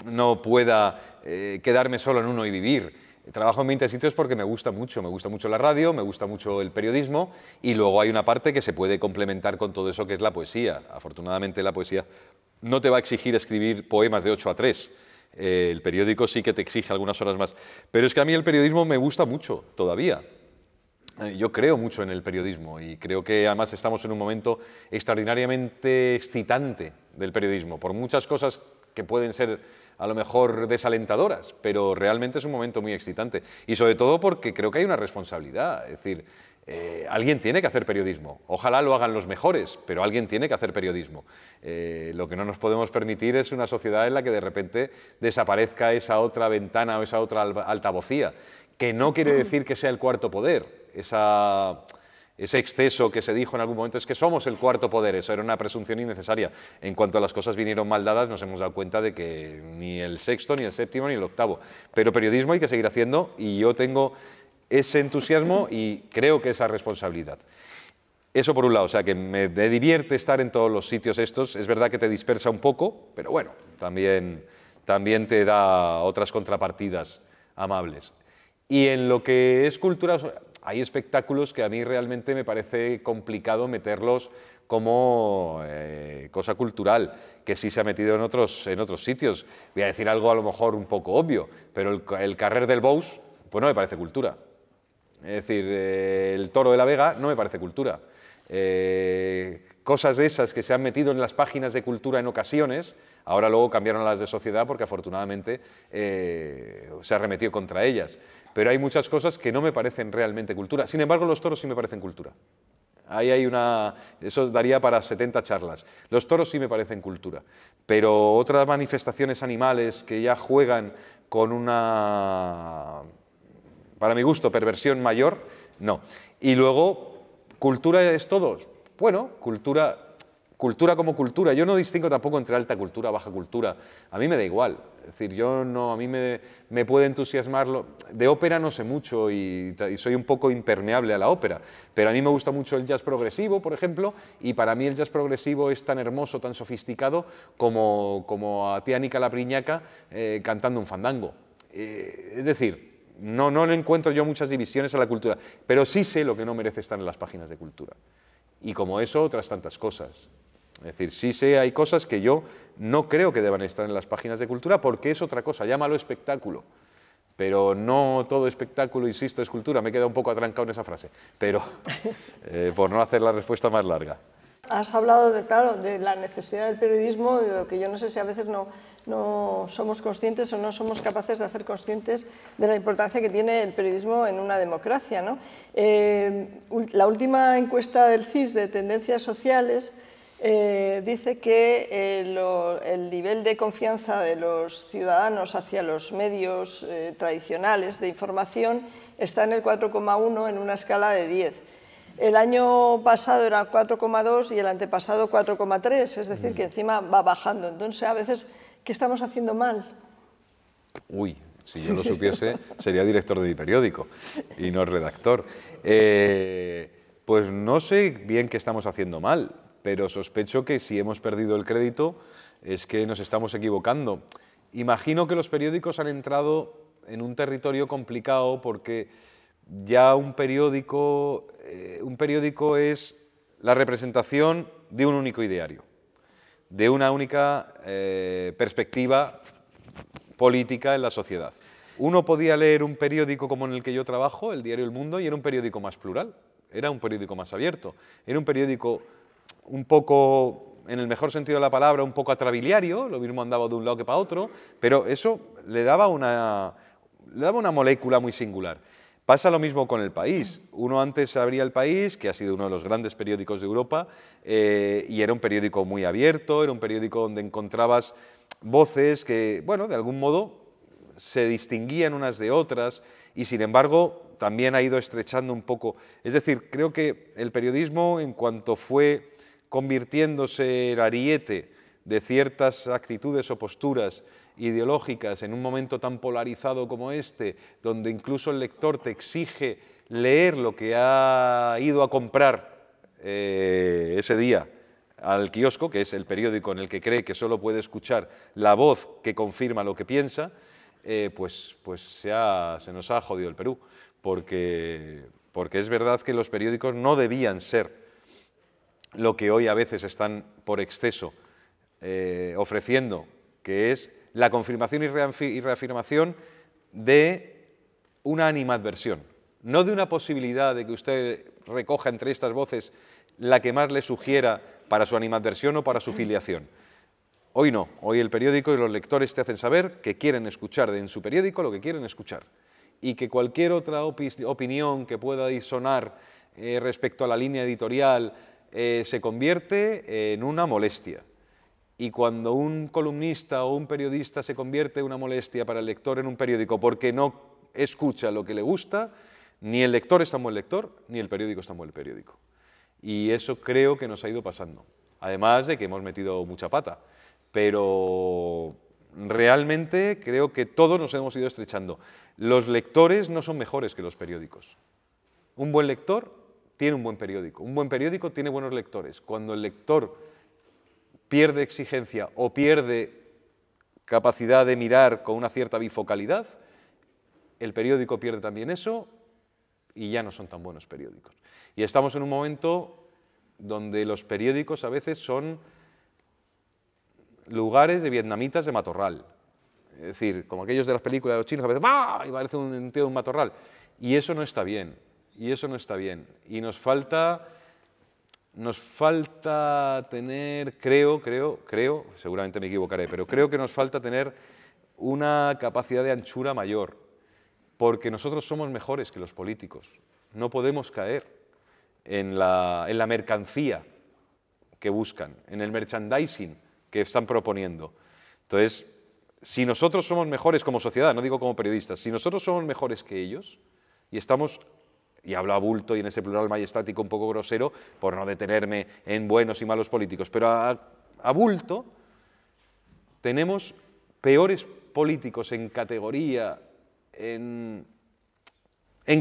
no pueda quedarme solo en uno y vivir. Trabajo en 20 sitios porque me gusta mucho la radio, me gusta mucho el periodismo y luego hay una parte que se puede complementar con todo eso que es la poesía. Afortunadamente la poesía no te va a exigir escribir poemas de 8 a 3. El periódico sí que te exige algunas horas más. Pero es que a mí el periodismo me gusta mucho todavía. Yo creo mucho en el periodismo y creo que además estamos en un momento extraordinariamente excitante del periodismo, por muchas cosas que pueden ser a lo mejor desalentadoras, pero realmente es un momento muy excitante. Y sobre todo porque creo que hay una responsabilidad, es decir, alguien tiene que hacer periodismo. Ojalá lo hagan los mejores, pero alguien tiene que hacer periodismo. Lo que no nos podemos permitir es una sociedad en la que de repente desaparezca esa otra ventana o esa otra altavocía, que no quiere decir que sea el cuarto poder. Ese exceso que se dijo en algún momento es que somos el cuarto poder, eso era una presunción innecesaria. En cuanto a las cosas vinieron mal dadas, nos hemos dado cuenta de que ni el sexto, ni el séptimo, ni el octavo. Pero periodismo hay que seguir haciendo y yo tengo ese entusiasmo y creo que esa responsabilidad. Eso por un lado, o sea que me divierte estar en todos los sitios estos, es verdad que te dispersa un poco, pero bueno, también te da otras contrapartidas amables. Y en lo que es cultura, hay espectáculos que a mí realmente me parece complicado meterlos como cosa cultural, que sí se ha metido en otros sitios. Voy a decir algo a lo mejor un poco obvio, pero el Carrer del Bous, pues no me parece cultura. Es decir, el Toro de la Vega no me parece cultura. Cosas de esas que se han metido en las páginas de cultura en ocasiones, ahora luego cambiaron a las de sociedad porque afortunadamente se arremetió contra ellas. Pero hay muchas cosas que no me parecen realmente cultura. Sin embargo, los toros sí me parecen cultura. Ahí hay eso daría para 70 charlas. Los toros sí me parecen cultura. Pero otras manifestaciones animales que ya juegan con una, para mi gusto, perversión mayor, no. Y luego, ¿cultura es todo? Bueno, cultura como cultura. Yo no distingo tampoco entre alta cultura, baja cultura. A mí me da igual. Es decir, a mí me puede entusiasmar. De ópera no sé mucho y soy un poco impermeable a la ópera, pero a mí me gusta mucho el jazz progresivo, por ejemplo, y para mí el jazz progresivo es tan hermoso, tan sofisticado como a tía Nica la Priñaca cantando un fandango. Es decir, no le encuentro yo muchas divisiones a la cultura, pero sí sé lo que no merece estar en las páginas de cultura. Y como eso, otras tantas cosas. Es decir, sí sé, hay cosas que yo no creo que deban estar en las páginas de cultura porque es otra cosa, llámalo espectáculo. Pero no todo espectáculo, insisto, es cultura. Me he quedado un poco atrancado en esa frase, pero por no hacer la respuesta más larga. Has hablado, claro, de la necesidad del periodismo, de lo que yo no sé si a veces no somos conscientes o no somos capaces de hacer conscientes de la importancia que tiene el periodismo en una democracia, ¿no? La última encuesta del CIS de tendencias sociales dice que el nivel de confianza de los ciudadanos hacia los medios tradicionales de información está en el 4,1 en una escala de 10. El año pasado era 4,2 y el antepasado 4,3, es decir, que encima va bajando. Entonces, a veces, ¿qué estamos haciendo mal? Uy, si yo lo supiese, sería director de mi periódico y no redactor. Pues no sé bien qué estamos haciendo mal, pero sospecho que si hemos perdido el crédito es que nos estamos equivocando. Imagino que los periódicos han entrado en un territorio complicado porque ya un periódico es la representación de un único ideario, de una única perspectiva política en la sociedad. Uno podía leer un periódico como en el que yo trabajo, el diario El Mundo, y era un periódico más plural, era un periódico más abierto, era un periódico un poco, en el mejor sentido de la palabra, un poco atrabiliario, lo mismo andaba de un lado que para otro, pero eso le daba una molécula muy singular. Pasa lo mismo con El País. Uno antes abría El País, que ha sido uno de los grandes periódicos de Europa, y era un periódico muy abierto, era un periódico donde encontrabas voces que, bueno, de algún modo se distinguían unas de otras y, sin embargo, también ha ido estrechando un poco. Es decir, creo que el periodismo, en cuanto fue convirtiéndose en ariete de ciertas actitudes o posturas ideológicas en un momento tan polarizado como este, donde incluso el lector te exige leer lo que ha ido a comprar ese día al kiosco, que es el periódico en el que cree que solo puede escuchar la voz que confirma lo que piensa, pues se nos ha jodido el Perú, porque es verdad que los periódicos no debían ser lo que hoy a veces están por exceso ofreciendo, que es la confirmación y reafirmación de una animadversión, no de una posibilidad de que usted recoja entre estas voces la que más le sugiera para su animadversión o para su filiación. Hoy no, hoy el periódico y los lectores te hacen saber que quieren escuchar en su periódico lo que quieren escuchar y que cualquier otra opinión que pueda disonar respecto a la línea editorial se convierte en una molestia. Y cuando un columnista o un periodista se convierte en una molestia para el lector en un periódico porque no escucha lo que le gusta, ni el lector es tan buen lector, ni el periódico es tan buen periódico. Y eso creo que nos ha ido pasando. Además de que hemos metido mucha pata. Pero realmente creo que todos nos hemos ido estrechando. Los lectores no son mejores que los periódicos. Un buen lector tiene un buen periódico. Un buen periódico tiene buenos lectores. Cuando el lector pierde exigencia o pierde capacidad de mirar con una cierta bifocalidad, el periódico pierde también eso y ya no son tan buenos periódicos. Y estamos en un momento donde los periódicos a veces son lugares de vietnamitas de matorral. Es decir, como aquellos de las películas de los chinos que a veces ¡bah! Y parece un tío de un matorral. Y eso no está bien. Y eso no está bien. Y nos falta tener, creo, seguramente me equivocaré, pero creo que nos falta tener una capacidad de anchura mayor, porque nosotros somos mejores que los políticos. No podemos caer en la mercancía que buscan, en el merchandising que están proponiendo. Entonces, si nosotros somos mejores como sociedad, no digo como periodistas, si nosotros somos mejores que ellos y estamos, y hablo a bulto y en ese plural majestático un poco grosero, por no detenerme en buenos y malos políticos, pero a bulto tenemos peores políticos en categoría, en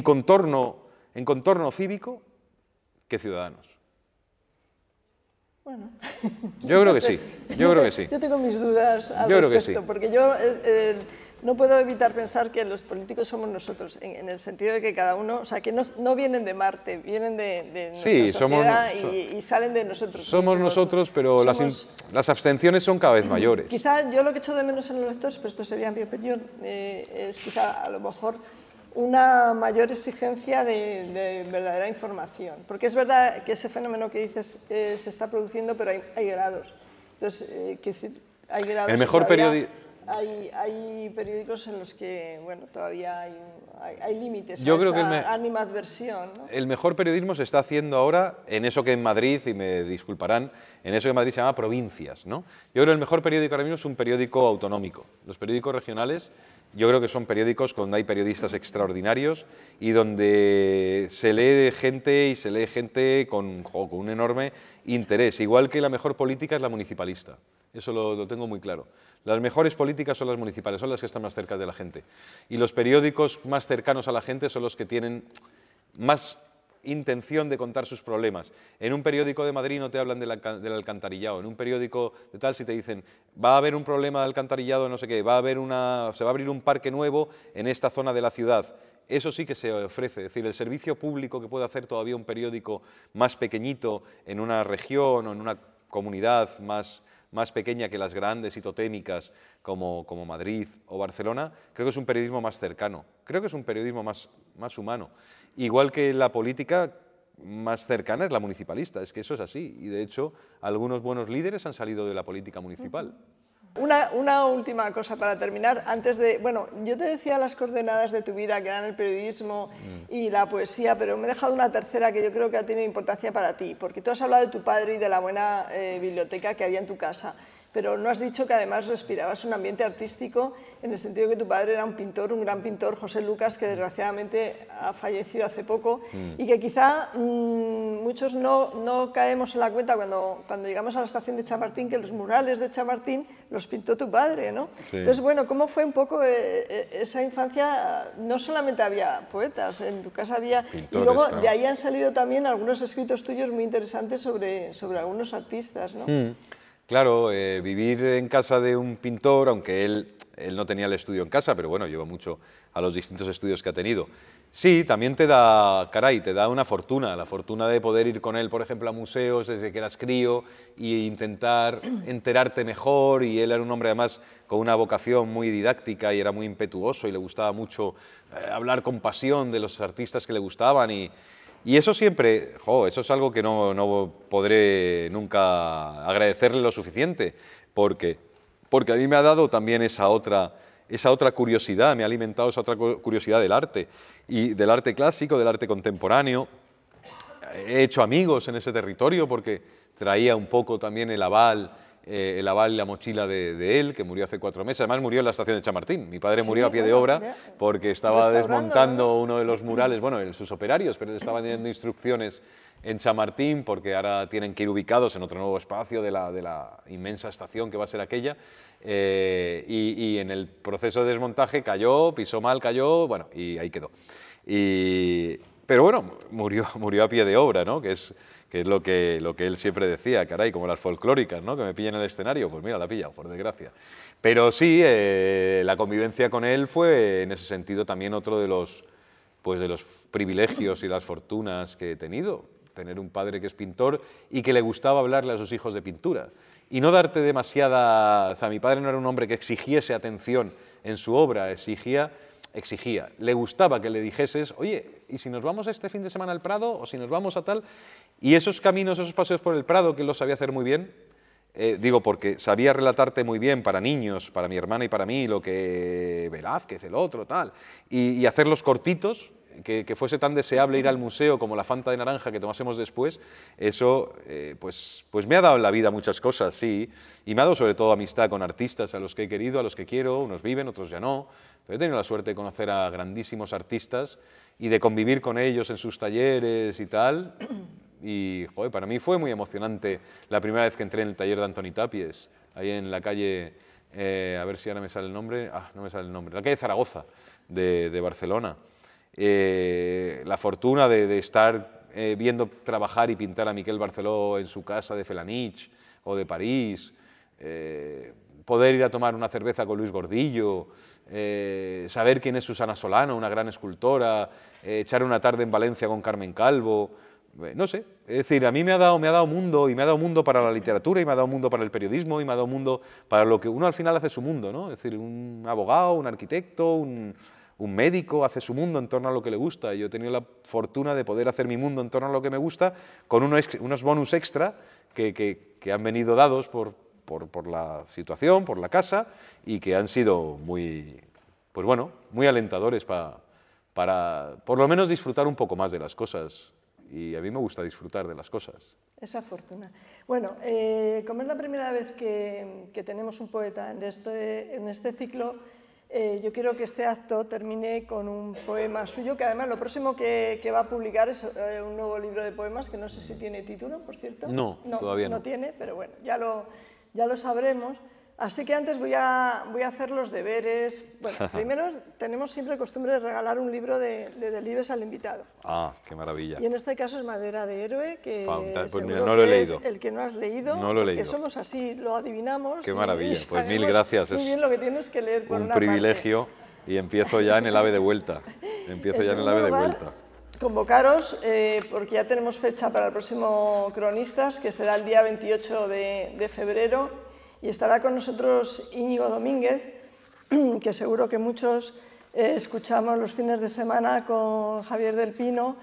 contorno cívico que ciudadanos. Bueno, yo creo que sí, yo creo que sí. Yo tengo mis dudas al respecto, que sí. Porque yo no puedo evitar pensar que los políticos somos nosotros, en el sentido de que cada uno, o sea, que no vienen de Marte, vienen de nuestra sociedad y salen de nosotros. Somos nosotros, pero las abstenciones son cada vez mayores. Quizá yo lo que echo de menos en los lectores, pero esto sería mi opinión, es quizá a lo mejor una mayor exigencia de verdadera información. Porque es verdad que ese fenómeno que dices se está produciendo, pero hay grados. Entonces, hay grados. El mejor periódico. Hay periódicos en los que, bueno, todavía hay límites Yo a creo esa animadversión, ¿no? El mejor periodismo se está haciendo ahora en eso que en Madrid, y me disculparán, en eso que en Madrid se llama provincias, ¿no? Yo creo que el mejor periódico ahora mismo es un periódico autonómico. Los periódicos regionales, yo creo que son periódicos donde hay periodistas extraordinarios y donde se lee gente con un enorme interés. Igual que la mejor política es la municipalista. Eso lo tengo muy claro. Las mejores políticas son las municipales, son las que están más cerca de la gente. Y los periódicos más cercanos a la gente son los que tienen más intención de contar sus problemas. En un periódico de Madrid no te hablan del alcantarillado. En un periódico de tal, si te dicen va a haber un problema de alcantarillado, no sé qué, se va a abrir un parque nuevo en esta zona de la ciudad. Eso sí que se ofrece. Es decir, el servicio público que puede hacer todavía un periódico más pequeñito en una región o en una comunidad más pequeña que las grandes y totémicas como Madrid o Barcelona, creo que es un periodismo más cercano, creo que es un periodismo más humano. Igual que la política más cercana es la municipalista, es que eso es así, y de hecho algunos buenos líderes han salido de la política municipal. Una última cosa para terminar, antes de... Bueno, yo te decía las coordenadas de tu vida, que eran el periodismo y la poesía, pero me he dejado una tercera que yo creo que ha tenido importancia para ti, porque tú has hablado de tu padre y de la buena biblioteca que había en tu casa, pero no has dicho que además respirabas un ambiente artístico, en el sentido que tu padre era un pintor, un gran pintor, José Lucas, que desgraciadamente ha fallecido hace poco, y que quizá muchos no caemos en la cuenta cuando llegamos a la estación de Chamartín, que los murales de Chamartín los pintó tu padre, ¿no? Sí. Entonces, bueno, ¿cómo fue un poco esa infancia? No solamente había poetas, en tu casa había... Pintores, y luego de ahí han salido también algunos escritos tuyos muy interesantes sobre algunos artistas, ¿no? Claro, vivir en casa de un pintor, aunque él no tenía el estudio en casa, pero bueno, lleva mucho a los distintos estudios que ha tenido. Sí, también te da, caray, te da una fortuna, la fortuna de poder ir con él, por ejemplo, a museos desde que eras crío e intentar enterarte mejor, y él era un hombre además con una vocación muy didáctica y era muy impetuoso y le gustaba mucho hablar con pasión de los artistas que le gustaban y eso siempre, eso es algo que no podré nunca agradecerle lo suficiente, porque a mí me ha dado también esa otra curiosidad, me ha alimentado esa otra curiosidad del arte, y del arte clásico, del arte contemporáneo. He hecho amigos en ese territorio porque traía un poco también el aval y la mochila de él, que murió hace 4 meses. Además murió en la estación de Chamartín. Mi padre murió a pie de obra porque estaba desmontando uno de los murales, bueno, sus operarios, pero le estaban dando instrucciones en Chamartín porque ahora tienen que ir ubicados en otro nuevo espacio de la inmensa estación que va a ser aquella. Y en el proceso de desmontaje cayó, pisó mal, cayó, bueno, y ahí quedó. Pero bueno, murió a pie de obra, ¿no? Que es lo que él siempre decía, caray, como las folclóricas, ¿no? Que me pillen en el escenario, pues mira, la ha pillado, por desgracia. Pero sí, la convivencia con él fue, en ese sentido, también otro de los privilegios y las fortunas que he tenido. Tener un padre que es pintor y que le gustaba hablarle a sus hijos de pintura. Y no darte demasiada... O sea, mi padre no era un hombre que exigiese atención en su obra, exigía. Le gustaba que le dijeses, oye, ¿y si nos vamos este fin de semana al Prado? ¿O si nos vamos a tal? Y esos caminos, esos paseos por el Prado, que él los sabía hacer muy bien, digo, porque sabía relatarte muy bien para niños, para mi hermana y para mí, lo que Velázquez, el otro, tal, y hacerlos cortitos, que fuese tan deseable ir al museo como la Fanta de naranja que tomásemos después, eso pues me ha dado en la vida muchas cosas, sí, y me ha dado sobre todo amistad con artistas a los que he querido, a los que quiero, unos viven, otros ya no, pero he tenido la suerte de conocer a grandísimos artistas y de convivir con ellos en sus talleres y tal, y joder, para mí fue muy emocionante la primera vez que entré en el taller de Antoni Tàpies, ahí en la calle, a ver si ahora me sale el nombre, no me sale el nombre, la calle Zaragoza de Barcelona. La fortuna de estar viendo trabajar y pintar a Miquel Barceló en su casa de Felanich o de París, poder ir a tomar una cerveza con Luis Gordillo, saber quién es Susana Solano, una gran escultora, echar una tarde en Valencia con Carmen Calvo, no sé, es decir, a mí me ha dado mundo, y me ha dado mundo para la literatura, y me ha dado mundo para el periodismo, y me ha dado mundo para lo que uno al final hace su mundo, ¿no? Es decir, un abogado, un arquitecto, un médico hace su mundo en torno a lo que le gusta. Yo he tenido la fortuna de poder hacer mi mundo en torno a lo que me gusta con unos bonus extra que han venido dados por la situación, por la casa, y que han sido muy, pues bueno, muy alentadores para por lo menos disfrutar un poco más de las cosas. Y a mí me gusta disfrutar de las cosas. Esa fortuna. Bueno, como es la primera vez que tenemos un poeta en este ciclo, yo quiero que este acto termine con un poema suyo, que además lo próximo que va a publicar es un nuevo libro de poemas, que no sé si tiene título, por cierto. No, todavía no. No tiene, pero bueno, ya lo sabremos. Así que antes voy a hacer los deberes. Bueno, primero tenemos siempre costumbre de regalar un libro de Delibes al invitado. Ah, qué maravilla. Y en este caso es Madera de Héroe, que pues mira, no lo he leído. Es el que no has leído, no lo he leído. porque somos así, lo adivinamos. Qué maravilla, pues mil gracias. Muy bien lo que tienes que leer por un una privilegio parte. Y empiezo ya en el AVE de vuelta. Convocaros, porque ya tenemos fecha para el próximo Cronistas, que será el día 28 de febrero, y estará con nosotros Íñigo Domínguez, que seguro que muchos escuchamos los fines de semana con Javier del Pino,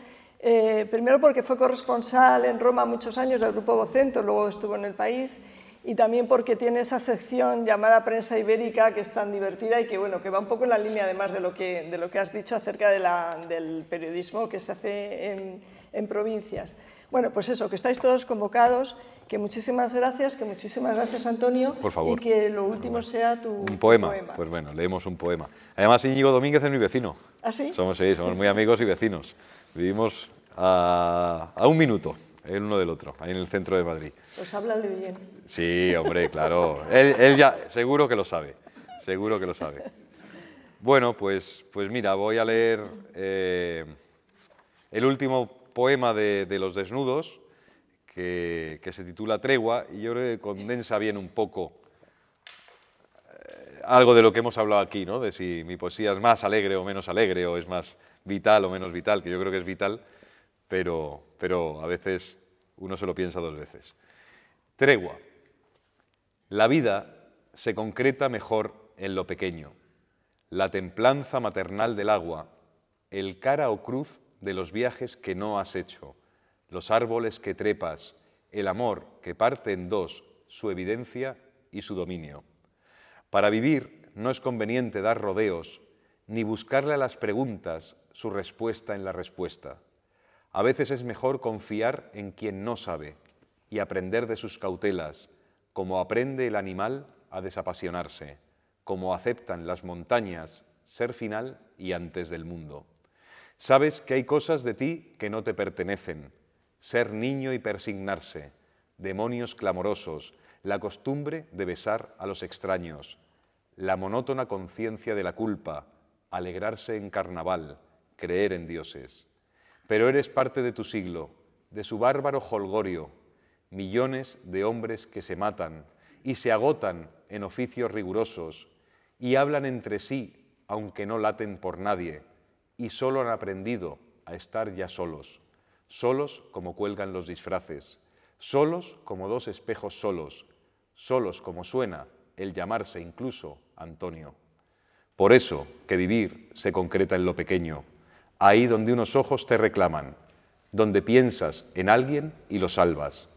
primero porque fue corresponsal en Roma muchos años del Grupo Vocento, luego estuvo en El País, y también porque tiene esa sección llamada Prensa Ibérica, que es tan divertida y que, bueno, que va un poco en la línea además de lo que has dicho acerca del periodismo que se hace en provincias. Bueno, pues eso, que estáis todos convocados, que muchísimas gracias Antonio. Por favor. Y que lo último sea tu poema. Pues bueno, leemos un poema. Además, Íñigo Domínguez es mi vecino. ¿Ah, sí? Somos muy amigos y vecinos. Vivimos a 1 minuto el uno del otro, ahí en el centro de Madrid. Pues háblale bien. Sí, hombre, claro. Él ya, seguro que lo sabe. Bueno, pues mira, voy a leer el último poema de Los Desnudos, que se titula Tregua, y yo creo que condensa bien un poco algo de lo que hemos hablado aquí, ¿no? De si mi poesía es más alegre o menos alegre, o es más vital o menos vital, que yo creo que es vital, pero a veces uno se lo piensa dos veces. Tregua. La vida se concreta mejor en lo pequeño. La templanza maternal del agua, el cara o cruz de los viajes que no has hecho, los árboles que trepas, el amor que parte en dos, su evidencia y su dominio. Para vivir no es conveniente dar rodeos, ni buscarle a las preguntas su respuesta en la respuesta. A veces es mejor confiar en quien no sabe y aprender de sus cautelas, como aprende el animal a desapasionarse, como aceptan las montañas ser final y antes del mundo. Sabes que hay cosas de ti que no te pertenecen, ser niño y persignarse, demonios clamorosos, la costumbre de besar a los extraños, la monótona conciencia de la culpa, alegrarse en carnaval, creer en dioses. Pero eres parte de tu siglo, de su bárbaro jolgorio, millones de hombres que se matan y se agotan en oficios rigurosos y hablan entre sí, aunque no laten por nadie, y solo han aprendido a estar ya solos, solos como cuelgan los disfraces, solos como dos espejos solos, solos como suena el llamarse incluso Antonio. Por eso que vivir se concreta en lo pequeño, ahí donde unos ojos te reclaman, donde piensas en alguien y lo salvas,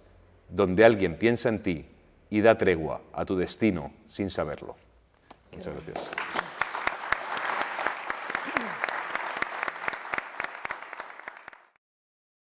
donde alguien piensa en ti y da tregua a tu destino sin saberlo. Muchas gracias.